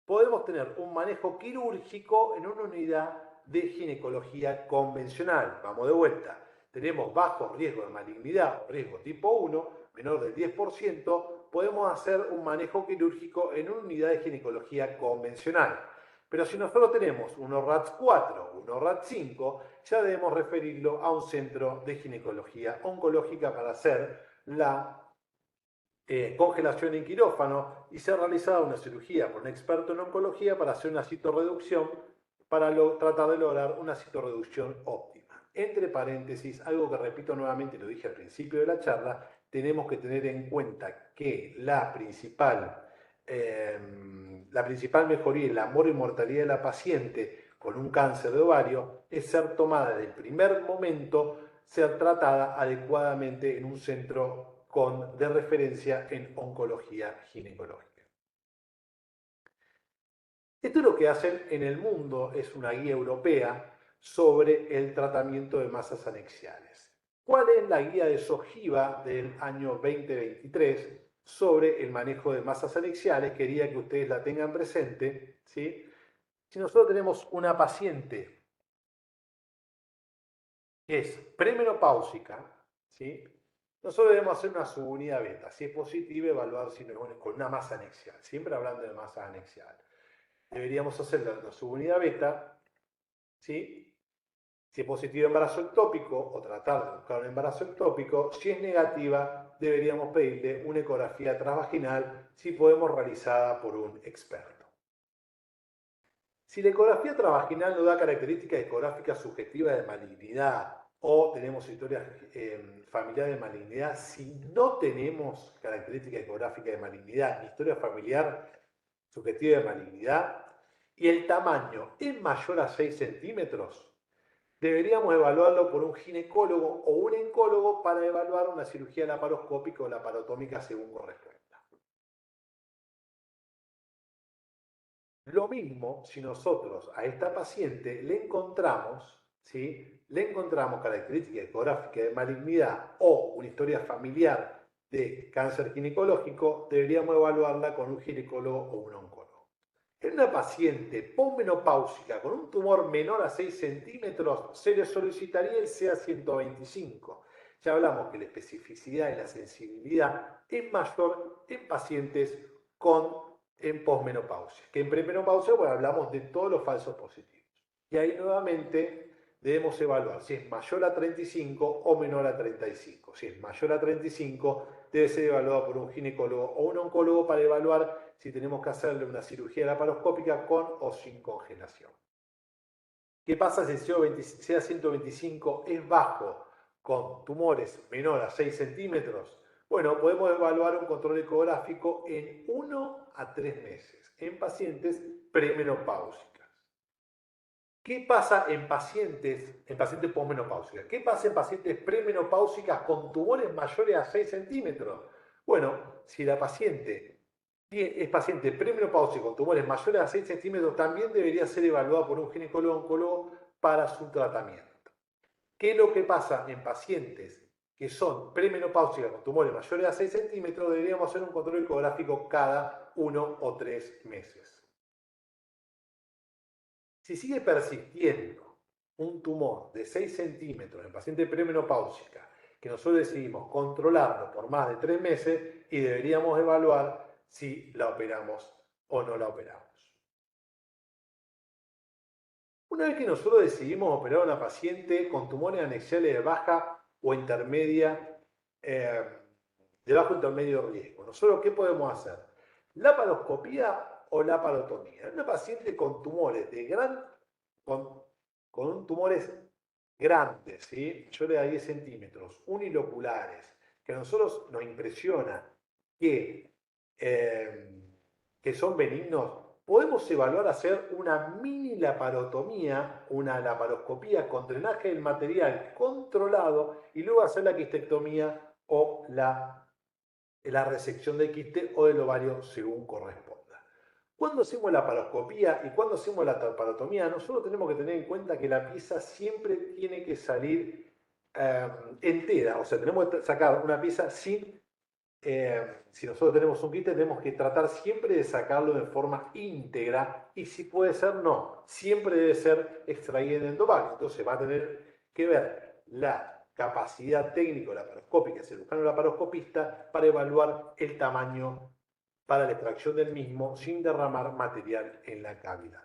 podemos tener un manejo quirúrgico en una unidad de ginecología convencional. Vamos de vuelta. Tenemos bajo riesgo de malignidad o riesgo tipo 1, menor del 10%, podemos hacer un manejo quirúrgico en una unidad de ginecología convencional. Pero si nosotros tenemos un ORATS 4, un ORATS 5, ya debemos referirlo a un centro de ginecología oncológica para hacer la congelación en quirófano y ser realizada una cirugía por un experto en oncología para hacer una citorreducción, para tratar de lograr una citorreducción óptima. Entre paréntesis, algo que repito nuevamente, lo dije al principio de la charla, tenemos que tener en cuenta que la principal mejoría en la mortalidad de la paciente con un cáncer de ovario es ser tomada desde el primer momento, ser tratada adecuadamente en un centro de referencia en oncología ginecológica. Esto es lo que hacen en el mundo, es una guía europea sobre el tratamiento de masas anexiales. ¿Cuál es la guía de SOGIVA del año 2023 sobre el manejo de masas anexiales? Quería que ustedes la tengan presente, ¿sí? Si nosotros tenemos una paciente que es premenopáusica, ¿sí? Nosotros debemos hacer una subunidad beta. Si es positiva, evaluar si no, con una masa anexial. Siempre hablando de masa anexial. Deberíamos hacer la subunidad beta, ¿sí? Si es positivo embarazo ectópico o tratar de buscar un embarazo ectópico. Si es negativa, deberíamos pedirle una ecografía transvaginal si podemos realizada por un experto. Si la ecografía transvaginal no da características ecográficas subjetivas de malignidad o tenemos historia familiar de malignidad, si no tenemos características ecográficas de malignidad ni historia familiar subjetiva de malignidad y el tamaño es mayor a 6 centímetros, deberíamos evaluarlo por un ginecólogo o un oncólogo para evaluar una cirugía laparoscópica o laparotómica según corresponda. Lo mismo si nosotros a esta paciente le encontramos, ¿sí? Le encontramos características ecográficas de malignidad o una historia familiar de cáncer ginecológico, deberíamos evaluarla con un ginecólogo o un oncólogo. En una paciente posmenopáusica con un tumor menor a 6 centímetros, se le solicitaría el CA 125. Ya hablamos que la especificidad y la sensibilidad es mayor en pacientes en posmenopausia. Que en premenopausia, bueno, hablamos de todos los falsos positivos. Y ahí nuevamente debemos evaluar si es mayor a 35 o menor a 35. Si es mayor a 35, debe ser evaluado por un ginecólogo o un oncólogo para evaluar si tenemos que hacerle una cirugía laparoscópica con o sin congelación. ¿Qué pasa si el CA 125 es bajo con tumores menor a 6 centímetros? Bueno, podemos evaluar un control ecográfico en 1 a 3 meses en pacientes premenopáusicas. ¿Qué pasa en pacientes posmenopáusicas? ¿Qué pasa en pacientes premenopáusicas con tumores mayores a 6 centímetros? Bueno, si la paciente es paciente premenopáusica con tumores mayores a 6 centímetros, también debería ser evaluada por un ginecólogo-oncólogo para su tratamiento. ¿Qué es lo que pasa en pacientes que son premenopáusicas con tumores mayores a 6 centímetros? Deberíamos hacer un control ecográfico cada 1 o 3 meses. Si sigue persistiendo un tumor de 6 centímetros en paciente premenopáusica, que nosotros decidimos controlarlo por más de 3 meses y deberíamos evaluar si la operamos o no la operamos. Una vez que nosotros decidimos operar a una paciente con tumores anexiales de baja o intermedia, de bajo intermedio riesgo, nosotros ¿qué podemos hacer? ¿Laparoscopía o laparotomía? Una paciente con tumores con tumores grandes, ¿sí? Yo le da 10 centímetros, uniloculares, que a nosotros nos impresiona que son benignos podemos evaluar hacer una mini laparotomía, una laparoscopía con drenaje del material controlado y luego hacer la quistectomía o la resección del quiste o del ovario según corresponda. Cuando hacemos la laparoscopía y cuando hacemos la laparotomía, nosotros tenemos que tener en cuenta que la pieza siempre tiene que salir entera, o sea, tenemos que sacar una pieza sin si nosotros tenemos un quiste, tenemos que tratar siempre de sacarlo de forma íntegra y si puede ser, no. Siempre debe ser extraída en endovario. Entonces va a tener que ver la capacidad técnico-laparoscópica, cirujano laparoscopista, para evaluar el tamaño para la extracción del mismo sin derramar material en la cavidad.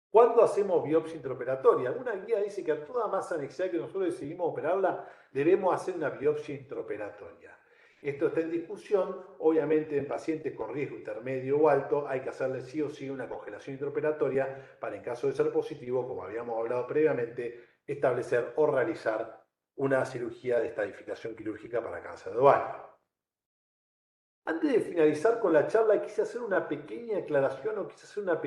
¿Cuándo hacemos biopsia intraoperatoria? Alguna guía dice que a toda masa anexial que nosotros decidimos operarla, debemos hacer una biopsia intraoperatoria. Esto está en discusión, obviamente en pacientes con riesgo intermedio o alto hay que hacerle sí o sí una congelación intraoperatoria para en caso de ser positivo, como habíamos hablado previamente, establecer o realizar una cirugía de estadificación quirúrgica para cáncer de ovario. Antes de finalizar con la charla quise hacer una pequeña aclaración o quise hacer una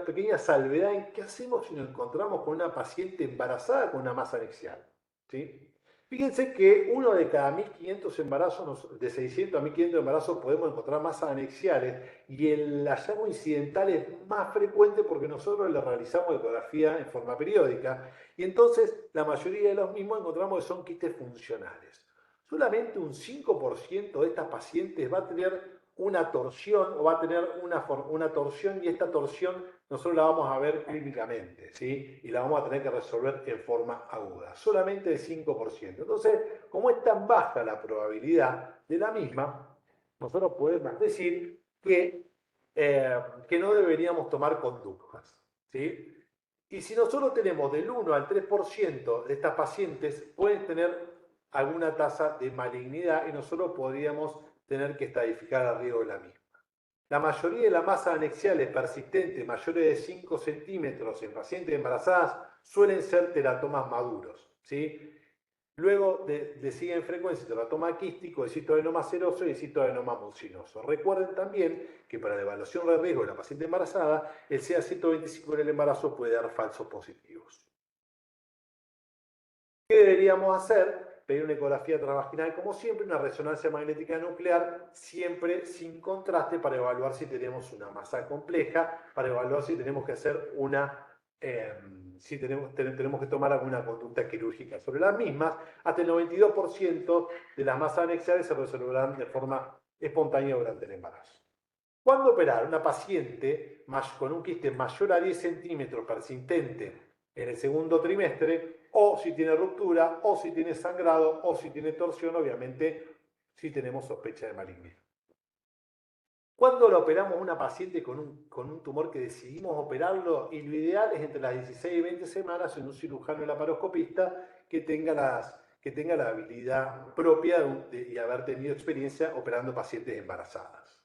pequeña salvedad en qué hacemos si nos encontramos con una paciente embarazada con una masa anexial. ¿Sí? Fíjense que uno de cada 1.500 embarazos, de 600 a 1.500 embarazos, podemos encontrar masas anexiales y el hallazgo incidental es más frecuente porque nosotros le realizamos ecografía en forma periódica y entonces la mayoría de los mismos encontramos que son quistes funcionales. Solamente un 5% de estas pacientes va a tener una torsión o va a tener una torsión y esta torsión nosotros la vamos a ver clínicamente, ¿sí? Y la vamos a tener que resolver en forma aguda. Solamente el 5%. Entonces, como es tan baja la probabilidad de la misma, nosotros podemos decir que no deberíamos tomar conductas, ¿sí? Y si nosotros tenemos del 1 al 3% de estas pacientes, pueden tener alguna tasa de malignidad y nosotros podríamos tener que estadificar a riesgo de la misma. La mayoría de las masas anexiales persistentes mayores de 5 centímetros en pacientes embarazadas suelen ser teratomas maduros, ¿sí? Luego le siguen en frecuencia el teratoma quístico, el citoadenoma seroso y el citoadenoma mucinoso. Recuerden también que para la evaluación de riesgo de la paciente embarazada, el CA125 en el embarazo puede dar falsos positivos. ¿Qué deberíamos hacer? Pedir una ecografía transvaginal, como siempre, una resonancia magnética nuclear, siempre sin contraste, para evaluar si tenemos una masa compleja, para evaluar si tenemos que hacer si tenemos que tomar alguna conducta quirúrgica sobre las mismas. Hasta el 92% de las masas anexiales se resolverán de forma espontánea durante el embarazo. ¿Cuándo operar? Una paciente con un quiste mayor a 10 centímetros persistente en el segundo trimestre, o si tiene ruptura, o si tiene sangrado, o si tiene torsión, obviamente si tenemos sospecha de malignidad. ¿Cuándo lo operamos una paciente con un tumor que decidimos operarlo? Y lo ideal es entre las 16 y 20 semanas en un cirujano laparoscopista que tenga la habilidad propia y haber tenido experiencia operando pacientes embarazadas.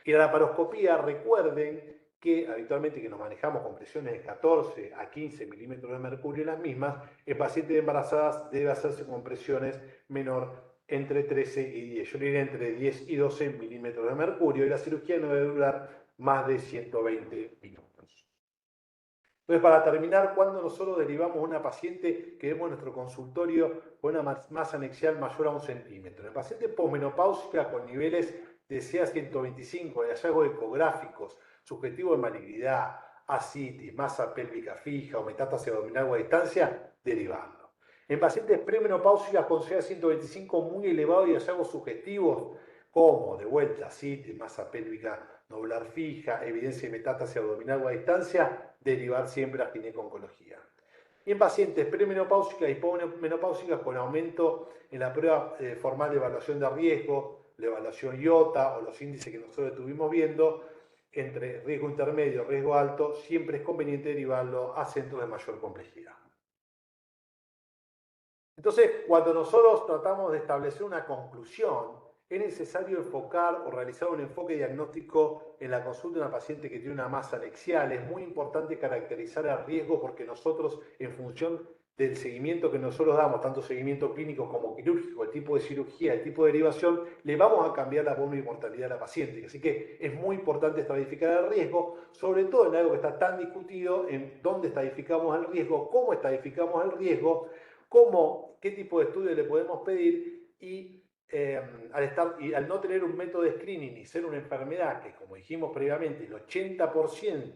Y la laparoscopía, recuerden que habitualmente que nos manejamos con presiones de 14 a 15 milímetros de mercurio en las mismas, en pacientes embarazadas debe hacerse con presiones menor entre 13 y 10. Yo diría entre 10 y 12 milímetros de mercurio y la cirugía no debe durar más de 120 minutos. Entonces, para terminar, cuando nosotros derivamos a una paciente que vemos en nuestro consultorio con una masa anexial mayor a 1 centímetro, la paciente posmenopáusica con niveles de CA125, de hallazgos ecográficos, subjetivo de malignidad, ascitis, masa pélvica fija o metástasis abdominal o a distancia, derivando. En pacientes premenopáusicas con CA125 muy elevado y hallazgos subjetivos, como de vuelta ascitis, masa pélvica nodular fija, evidencia de metástasis abdominal o a distancia, derivar siempre a gineco-oncología. Y en pacientes premenopáusicas y posmenopáusicas con aumento en la prueba formal de evaluación de riesgo, la evaluación IOTA o los índices que nosotros estuvimos viendo, entre riesgo intermedio y riesgo alto, siempre es conveniente derivarlo a centros de mayor complejidad. Entonces, cuando nosotros tratamos de establecer una conclusión, es necesario enfocar o realizar un enfoque diagnóstico en la consulta de una paciente que tiene una masa anexial. Es muy importante caracterizar el riesgo porque nosotros, en función del seguimiento que nosotros damos, tanto seguimiento clínico como quirúrgico, el tipo de cirugía, el tipo de derivación, le vamos a cambiar la forma y mortalidad de la paciente. Así que es muy importante estratificar el riesgo, sobre todo en algo que está tan discutido, en dónde estratificamos el riesgo, cómo estratificamos el riesgo, qué tipo de estudio le podemos pedir y al no tener un método de screening y ser una enfermedad que, como dijimos previamente, el 80%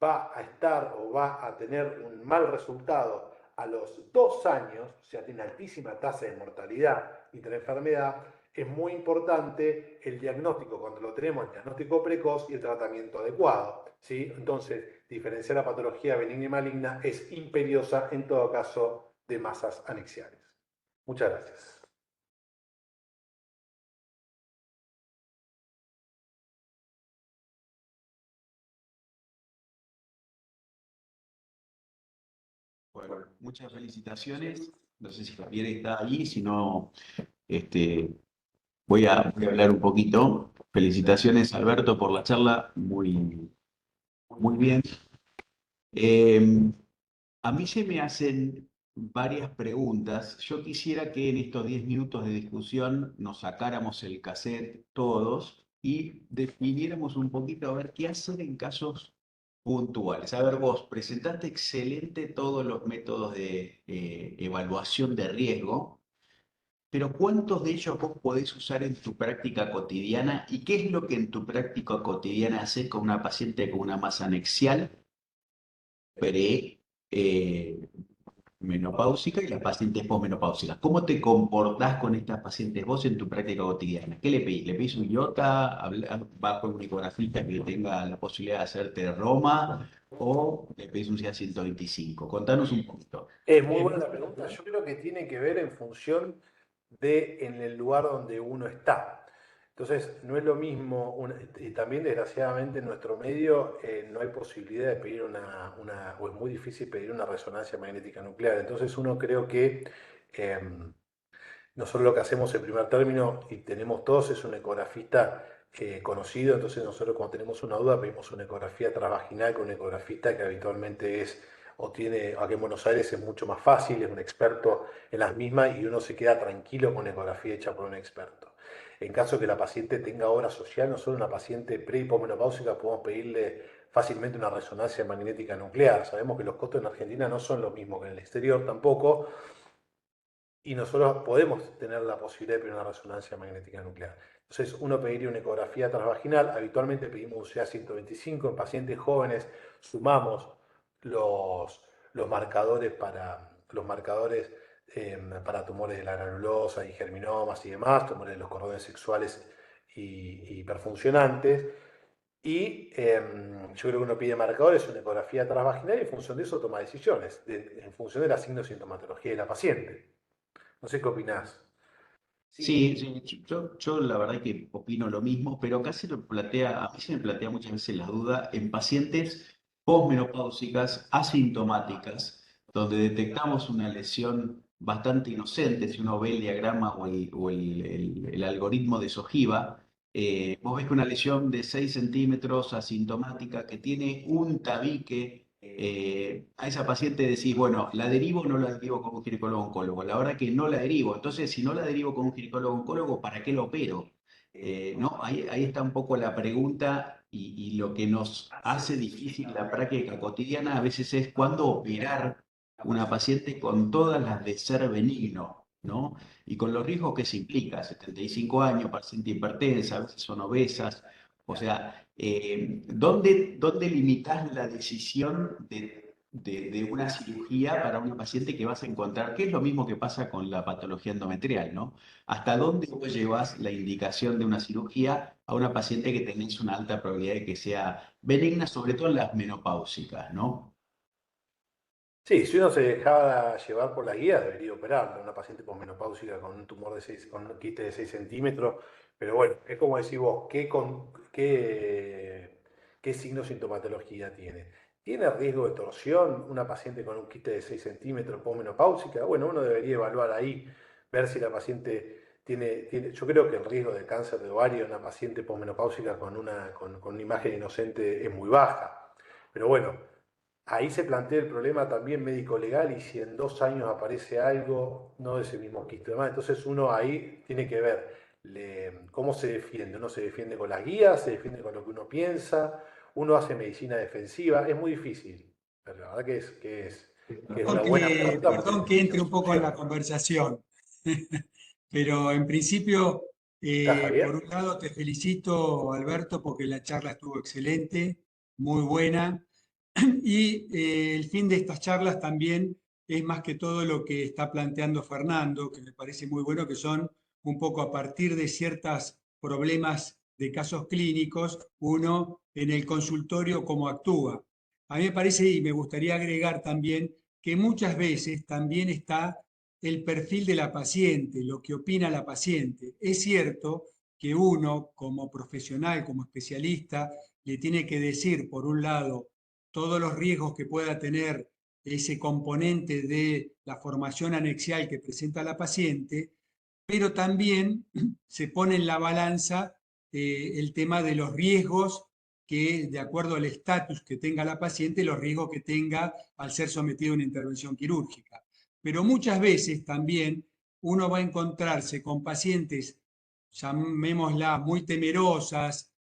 va a estar o va a tener un mal resultado a los 2 años, o sea, tiene altísima tasa de mortalidad y de la enfermedad, es muy importante el diagnóstico, cuando lo tenemos, el diagnóstico precoz y el tratamiento adecuado, ¿sí? Entonces, diferenciar la patología benigna y maligna es imperiosa en todo caso de masas anexiales. Muchas gracias. Bueno, muchas felicitaciones. No sé si Javier está ahí, si no, este, voy a hablar un poquito. Felicitaciones, Alberto, por la charla. Muy bien. Eh, a mí se me hacen varias preguntas. Yo quisiera que en estos 10 minutos de discusión nos sacáramos el cassette todos y definiéramos un poquito a ver qué hacer en casos puntuales. A ver, vos presentaste excelente todos los métodos de evaluación de riesgo, pero ¿cuántos de ellos vos podés usar en tu práctica cotidiana y qué es lo que en tu práctica cotidiana haces con una paciente con una masa anexial pre menopáusica y las pacientes posmenopáusicas? ¿Cómo te comportás con estas pacientes vos en tu práctica cotidiana? ¿Qué le pedís? ¿Le pedís un iota? ¿Vas con un ecografista que tenga la posibilidad de hacerte Roma? ¿O le pedís un CA 125? Contanos un poquito. Es muy buena la pregunta. Yo creo que tiene que ver en función de en el lugar donde uno está. Entonces, no es lo mismo, y también desgraciadamente en nuestro medio no hay posibilidad de pedir o es muy difícil pedir una resonancia magnética nuclear. Entonces, uno creo que nosotros lo que hacemos en primer término, y tenemos todos, es un ecografista conocido. Entonces nosotros cuando tenemos una duda pedimos una ecografía transvaginal con un ecografista que habitualmente aquí en Buenos Aires es mucho más fácil, es un experto en las mismas y uno se queda tranquilo con una ecografía hecha por un experto. En caso que la paciente tenga obra social, nosotros una paciente pre y posmenopáusica podemos pedirle fácilmente una resonancia magnética nuclear. Sabemos que los costos en Argentina no son los mismos que en el exterior tampoco, y nosotros podemos tener la posibilidad de pedir una resonancia magnética nuclear. Entonces, uno pediría una ecografía transvaginal, habitualmente pedimos un CA 125, en pacientes jóvenes sumamos los marcadores para tumores de la granulosa y germinomas y demás, tumores de los cordones sexuales y hiperfuncionantes. Y yo creo que uno pide marcadores, una ecografía transvaginal y en función de eso toma decisiones, en función de la sintomatología de la paciente. No sé qué opinás. Sí, sí, yo la verdad que opino lo mismo, pero acá a mí se me plantea muchas veces la duda en pacientes posmenopáusicas asintomáticas, donde detectamos una lesión bastante inocente. Si uno ve el diagrama o el algoritmo de Sojiva, vos ves que una lesión de 6 centímetros asintomática que tiene un tabique. A esa paciente decís, bueno, ¿la derivo o no la derivo con un ginecólogo oncólogo? La verdad que no la derivo. Entonces, si no la derivo con un ginecólogo oncólogo, ¿para qué lo opero? ¿No? Ahí está un poco la pregunta y lo que nos hace difícil la práctica cotidiana a veces es cuándo operar una paciente con todas las de ser benigno, ¿no? Y con los riesgos que se implica, 75 años, paciente hipertensa, a veces son obesas. O sea, ¿dónde limitas la decisión de una cirugía para una paciente que vas a encontrar? Que es lo mismo que pasa con la patología endometrial, ¿no? ¿Hasta dónde vos llevas la indicación de una cirugía a una paciente que tenés una alta probabilidad de que sea benigna, sobre todo en las menopáusicas, ¿no? Sí, si uno se dejaba llevar por la guía, debería operarlo. Una paciente posmenopáusica con un tumor con un quiste de 6 centímetros. Pero bueno, es como decís vos, ¿qué signo sintomatología tiene? ¿Tiene riesgo de torsión una paciente con un quiste de 6 centímetros posmenopáusica? Bueno, uno debería evaluar ahí, ver si la paciente tiene. Yo creo que el riesgo de cáncer de ovario en una paciente posmenopáusica con una imagen inocente es muy baja. Pero bueno, ahí se plantea el problema también médico-legal, y si en 2 años aparece algo, no de ese mismo quiste. Entonces uno ahí tiene que ver cómo se defiende. Uno se defiende con las guías, se defiende con lo que uno piensa, uno hace medicina defensiva, es muy difícil. Pero la verdad que es una buena pregunta Perdón porque que se entre un poco en la soluciona. conversación, pero en principio, ¿Está por un Javier? lado te felicito, Alberto, porque la charla estuvo excelente, muy buena, y el fin de estas charlas también es más que todo lo que está planteando Fernando, que me parece muy bueno, que son un poco a partir de ciertos problemas de casos clínicos, uno en el consultorio cómo actúa. A mí me parece, y me gustaría agregar también, que muchas veces también está el perfil de la paciente, lo que opina la paciente. Es cierto que uno, como profesional, como especialista, le tiene que decir, por un lado, todos los riesgos que pueda tener ese componente de la formación anexial que presenta la paciente, pero también se pone en la balanza el tema de los riesgos que, de acuerdo al estatus que tenga la paciente, los riesgos que tenga al ser sometido a una intervención quirúrgica. Pero muchas veces también uno va a encontrarse con pacientes, llamémoslas, muy temerosas,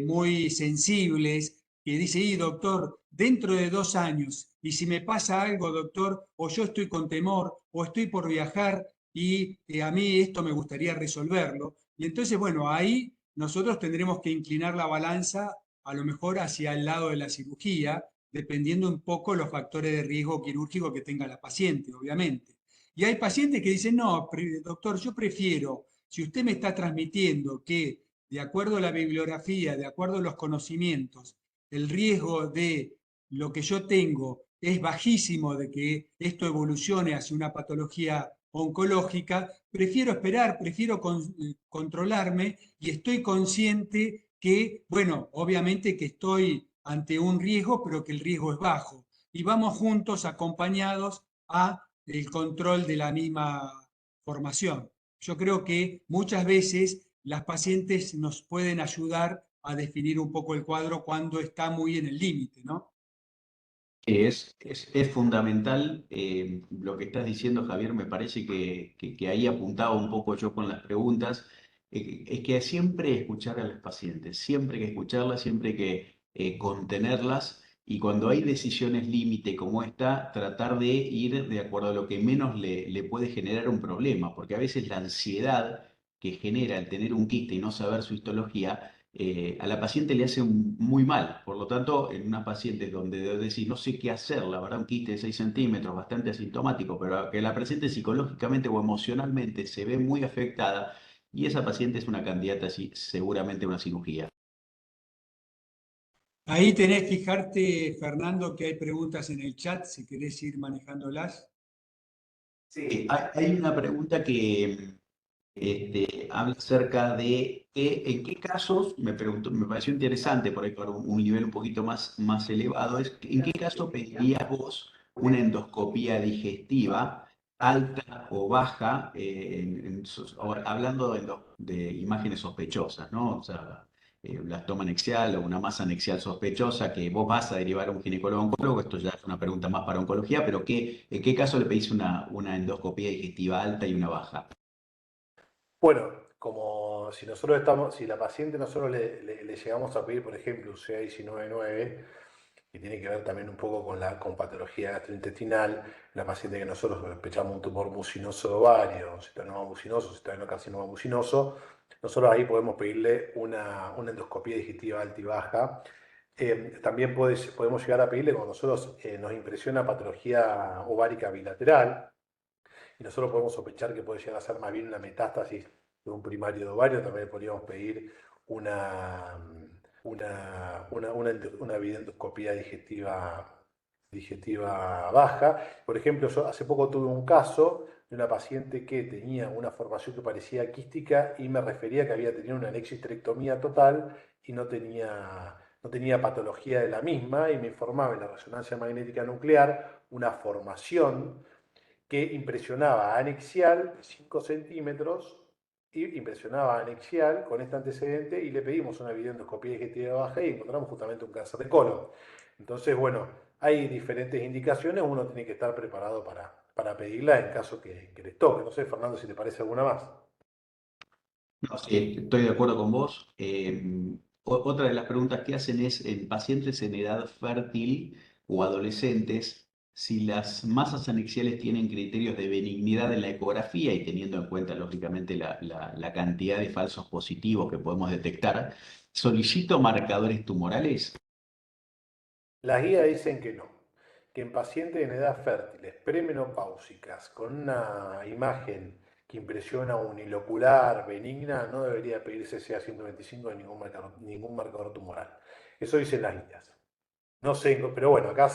muy sensibles, que dice, y doctor, dentro de 2 años, y si me pasa algo, doctor, o yo estoy con temor, o estoy por viajar, y a mí esto me gustaría resolverlo. Y entonces, bueno, ahí nosotros tendremos que inclinar la balanza a lo mejor hacia el lado de la cirugía, dependiendo un poco los factores de riesgo quirúrgico que tenga la paciente, obviamente. Y hay pacientes que dicen, no, doctor, yo prefiero, si usted me está transmitiendo que de acuerdo a la bibliografía, de acuerdo a los conocimientos, el riesgo de lo que yo tengo es bajísimo de que esto evolucione hacia una patología oncológica, prefiero esperar, prefiero controlarme y estoy consciente que, bueno, obviamente que estoy ante un riesgo, pero que el riesgo es bajo. Y vamos juntos, acompañados a el control de la misma formación. Yo creo que muchas veces las pacientes nos pueden ayudar a definir un poco el cuadro cuando está muy en el límite, ¿no? Es fundamental lo que estás diciendo, Javier. Me parece que ahí apuntaba un poco yo con las preguntas. Es que siempre escuchar a las pacientes, siempre hay que escucharlas, siempre hay que contenerlas, y cuando hay decisiones límite como esta, tratar de ir de acuerdo a lo que menos le puede generar un problema, porque a veces la ansiedad que genera el tener un quiste y no saber su histología a la paciente le hace muy mal. Por lo tanto, en una paciente donde decís, no sé qué hacer, la verdad, un quiste de 6 centímetros, bastante asintomático, pero que la paciente psicológicamente o emocionalmente se ve muy afectada, y esa paciente es una candidata seguramente a una cirugía. Ahí tenés, fijarte, Fernando, que hay preguntas en el chat, si querés ir manejándolas. Sí, hay una pregunta que habla acerca de en qué casos, me preguntó, me pareció interesante, por ahí para un nivel un poquito más elevado, es en qué caso pedirías vos una endoscopía digestiva alta o baja, hablando de imágenes sospechosas, ¿no? O sea, blastoma anexial o una masa anexial sospechosa que vos vas a derivar a un ginecólogo oncólogo. Esto ya es una pregunta más para oncología, pero ¿en qué caso le pedís una endoscopía digestiva alta y una baja? Bueno, como si nosotros estamos, si la paciente nosotros le llegamos a pedir, por ejemplo, un CA19-9, que tiene que ver también un poco con patología gastrointestinal, una paciente que nosotros sospechamos un tumor mucinoso de ovario, cistanoma mucinoso, citanocarcinoma mucinoso, nosotros ahí podemos pedirle una endoscopía digestiva alta y baja. También podemos llegar a pedirle, cuando nosotros nos impresiona patología ovárica bilateral, y nosotros podemos sospechar que puede llegar a ser más bien una metástasis de un primario de ovario, también podríamos pedir una, una videoendoscopía digestiva baja. Por ejemplo, yo hace poco tuve un caso de una paciente que tenía una formación que parecía quística y me refería que había tenido una anexistrectomía total y no tenía patología de la misma, y me informaba en la resonancia magnética nuclear una formación que impresionaba anexial 5 centímetros, y impresionaba anexial con este antecedente, y le pedimos una videoendoscopía digestiva baja y encontramos justamente un cáncer de colon. Entonces, bueno, hay diferentes indicaciones, uno tiene que estar preparado para pedirla en caso que les toque. No sé, Fernando, si te parece alguna más. No, sí, estoy de acuerdo con vos. Otra de las preguntas que hacen es en pacientes en edad fértil o adolescentes, si las masas anexiales tienen criterios de benignidad en la ecografía y teniendo en cuenta, lógicamente, la cantidad de falsos positivos que podemos detectar, ¿solicito marcadores tumorales? Las guías dicen que en pacientes en edad fértiles, premenopáusicas, con una imagen que impresiona unilocular, benigna, no debería pedirse CA-125 de ningún marcador tumoral. Eso dicen las guías. No sé, pero bueno, acá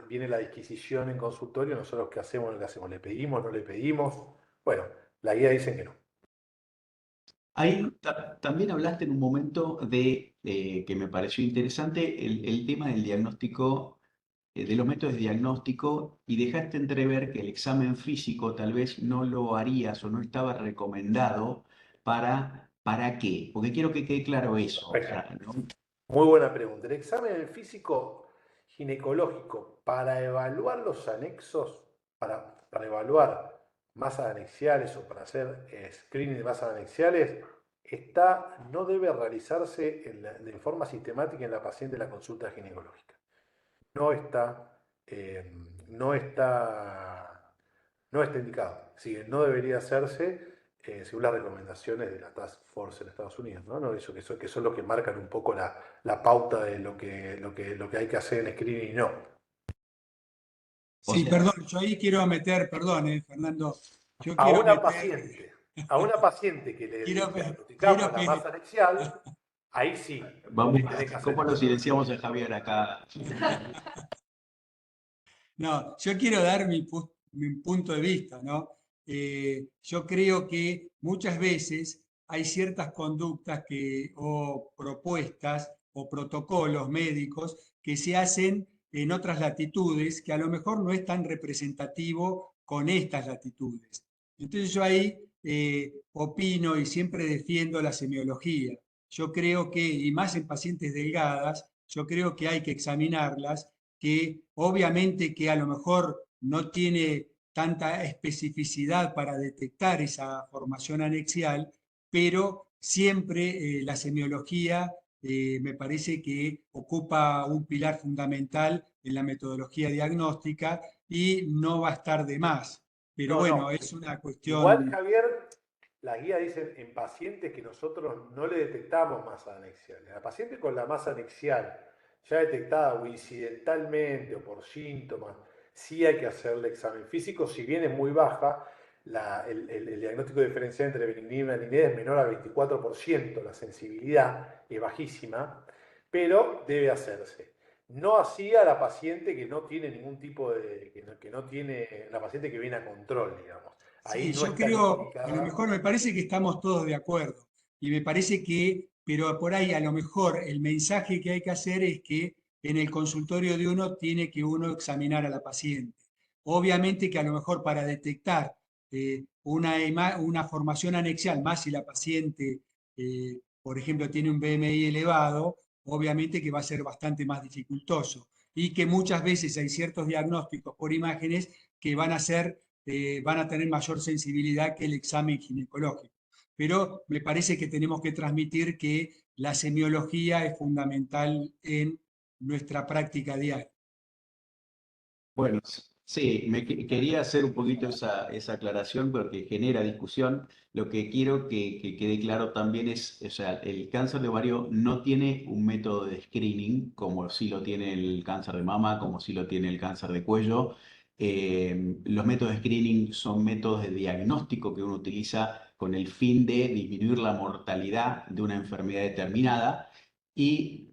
viene la disquisición en consultorio, nosotros qué hacemos, lo que hacemos, le pedimos, no le pedimos. Bueno, las guías dicen que no. Ahí también hablaste en un momento de, que me pareció interesante, el tema del diagnóstico, de los métodos de diagnóstico, y dejaste entrever que el examen físico tal vez no lo harías o no estaba recomendado ¿para qué? Porque quiero que quede claro eso. O sea, ¿no? Muy buena pregunta. El examen físico ginecológico para evaluar los anexos, para evaluar masas anexiales o para hacer screening de masas anexiales, no debe realizarse de forma sistemática en la paciente en la consulta ginecológica. No está, eh, no está, no está indicado. Así que no debería hacerse según las recomendaciones de la Task Force en Estados Unidos, ¿no? ¿No? Que son los que marcan un poco la pauta de lo que hay que hacer en screening y no. O Sí, sea, perdón, yo ahí quiero meter, perdón, Fernando, yo A quiero una meter, paciente, a una paciente que le quiero, diagnosticamos quiero la que, masa anexial, ahí sí, vamos, le tenés que hacer ¿cómo el lo examen. silenciamos a Javier acá? no, yo quiero dar mi punto de vista, ¿no? Yo creo que muchas veces hay ciertas conductas o propuestas o protocolos médicos que se hacen en otras latitudes que a lo mejor no es tan representativo con estas latitudes. Entonces yo ahí opino y siempre defiendo la semiología. Yo creo que, y más en pacientes delgadas, yo creo que hay que examinarlas, que obviamente que a lo mejor no tiene tanta especificidad para detectar esa formación anexial, pero siempre la semiología me parece que ocupa un pilar fundamental en la metodología diagnóstica y no va a estar de más. Pero No, bueno, no. es una Igual, cuestión. Javier, la guía dice en pacientes que nosotros no le detectamos masa anexial. En la paciente con la masa anexial ya detectada o incidentalmente o por síntomas, sí hay que hacerle examen físico, si bien es muy baja, el diagnóstico diferencial entre benignidad y malignidad es menor al 24%, la sensibilidad es bajísima, pero debe hacerse. No así a la paciente que no tiene ningún tipo de, que no tiene, la paciente que viene a control, digamos. Ahí Sí, no yo está creo, a lo indicada. mejor me parece que estamos todos de acuerdo y me parece que, pero por ahí a lo mejor el mensaje que hay que hacer es que en el consultorio de uno tiene que uno examinar a la paciente. Obviamente que a lo mejor para detectar una formación anexial, más si la paciente, por ejemplo, tiene un BMI elevado, obviamente que va a ser bastante más dificultoso y que muchas veces hay ciertos diagnósticos por imágenes que van a tener mayor sensibilidad que el examen ginecológico. Pero me parece que tenemos que transmitir que la semiología es fundamental en nuestra práctica diaria. Bueno, sí, quería hacer un poquito esa aclaración porque genera discusión. Lo que quiero que quede claro también es, o sea, el cáncer de ovario no tiene un método de screening como sí lo tiene el cáncer de mama, como sí lo tiene el cáncer de cuello. Los métodos de screening son métodos de diagnóstico que uno utiliza con el fin de disminuir la mortalidad de una enfermedad determinada y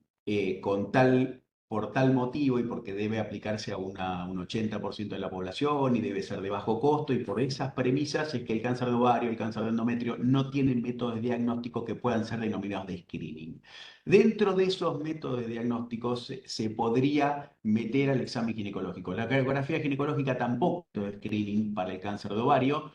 por tal motivo y porque debe aplicarse a un 80% de la población y debe ser de bajo costo y por esas premisas es que el cáncer de ovario, el cáncer de endometrio no tienen métodos de diagnóstico que puedan ser denominados de screening. Dentro de esos métodos de diagnósticos se podría meter al examen ginecológico. La ecografía ginecológica tampoco es screening para el cáncer de ovario.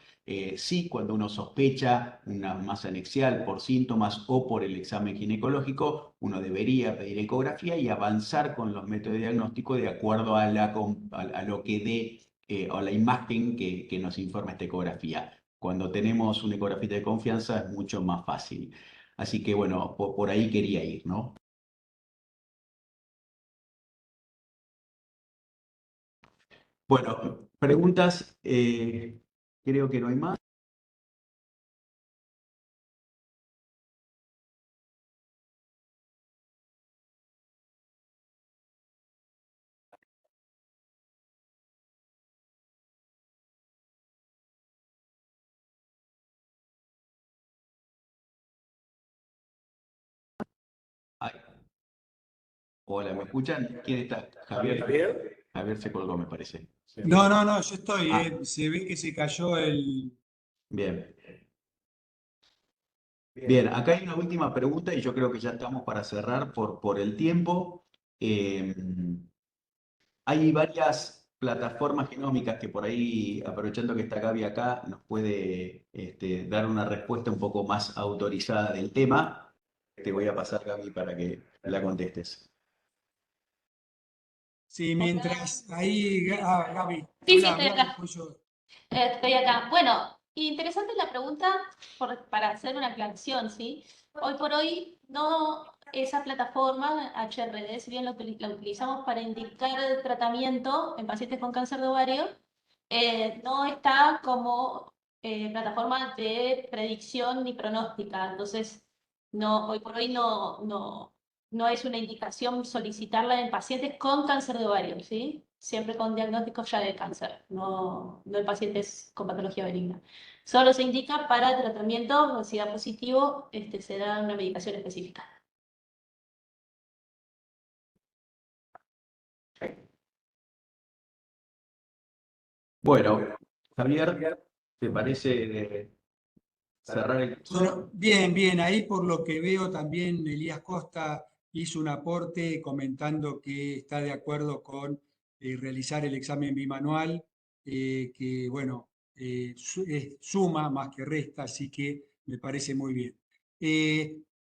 Sí, cuando uno sospecha una masa anexial por síntomas o por el examen ginecológico, uno debería pedir ecografía y avanzar con los métodos de diagnóstico de acuerdo a lo que dé o la imagen que nos informa esta ecografía. Cuando tenemos una ecografía de confianza es mucho más fácil. Así que bueno, por ahí quería ir, ¿no? Bueno, preguntas, creo que no hay más. Ay, hola, ¿me escuchan? ¿Quién está? Javier. Javier. Javier se colgó, me parece. No, no, no, yo estoy, Ah, se ve que se cayó el... bien. Bien, acá hay una última pregunta y yo creo que ya estamos para cerrar por el tiempo. Eh, Hay varias plataformas genómicas que por ahí, aprovechando que está Gaby acá, nos puede dar una respuesta un poco más autorizada del tema. Te voy a pasar, Gaby, para que la contestes. Sí, Hola. mientras ahí, Gaby, Sí, sí, habla, estoy habla, acá. después yo. Estoy acá. Bueno, interesante la pregunta para hacer una aclaración, ¿sí? Hoy por hoy, no esa plataforma HRD, si bien la utilizamos para indicar el tratamiento en pacientes con cáncer de ovario, no está como plataforma de predicción ni pronóstica. Entonces, no, hoy por hoy no es una indicación solicitarla en pacientes con cáncer de ovario, ¿sí? Siempre con diagnóstico ya de cáncer, no en pacientes con patología benigna. Solo se indica para tratamiento, si da positivo, se da una medicación específica. Bueno, Javier, ¿te parece cerrar el curso? Bueno, bien, bien, ahí por lo que veo también Elías Costa hizo un aporte comentando que está de acuerdo con realizar el examen bimanual, que bueno, suma más que resta, así que me parece muy bien.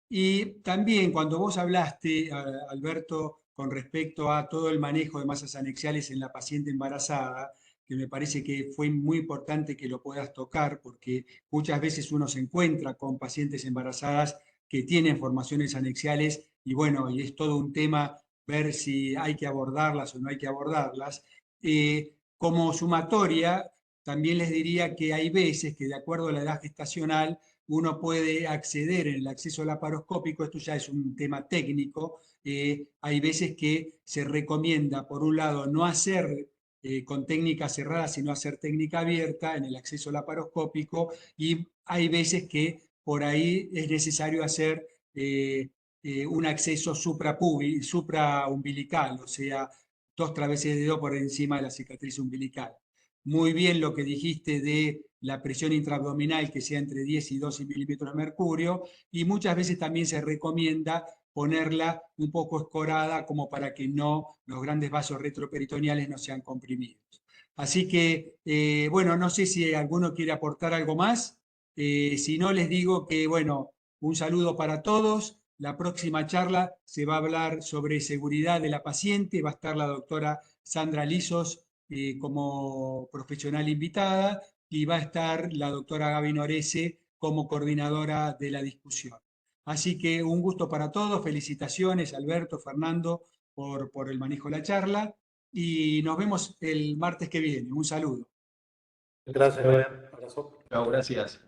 Y también cuando vos hablaste, Alberto, con respecto a todo el manejo de masas anexiales en la paciente embarazada, que me parece que fue muy importante que lo puedas tocar, porque muchas veces uno se encuentra con pacientes embarazadas que tienen formaciones anexiales y bueno, y es todo un tema ver si hay que abordarlas o no hay que abordarlas. Como sumatoria, también les diría que hay veces que de acuerdo a la edad gestacional uno puede acceder en el acceso laparoscópico, esto ya es un tema técnico, hay veces que se recomienda, por un lado, no hacer con técnica cerrada, sino hacer técnica abierta en el acceso laparoscópico y hay veces que por ahí es necesario hacer un acceso supraumbilical, o sea, 2 traveses de dedo por encima de la cicatriz umbilical. Muy bien lo que dijiste de la presión intraabdominal que sea entre 10 y 12 milímetros de mercurio y muchas veces también se recomienda ponerla un poco escorada como para que no los grandes vasos retroperitoneales no sean comprimidos. Así que, bueno, no sé si alguno quiere aportar algo más. Si no, les digo que, bueno, un saludo para todos. La próxima charla se va a hablar sobre seguridad de la paciente. Va a estar la doctora Sandra Lizos como profesional invitada y va a estar la doctora Gaby Norese como coordinadora de la discusión. Así que un gusto para todos, felicitaciones Alberto, Fernando, por el manejo de la charla y nos vemos el martes que viene. Un saludo. Gracias, Javier. Abrazo. Chao, gracias.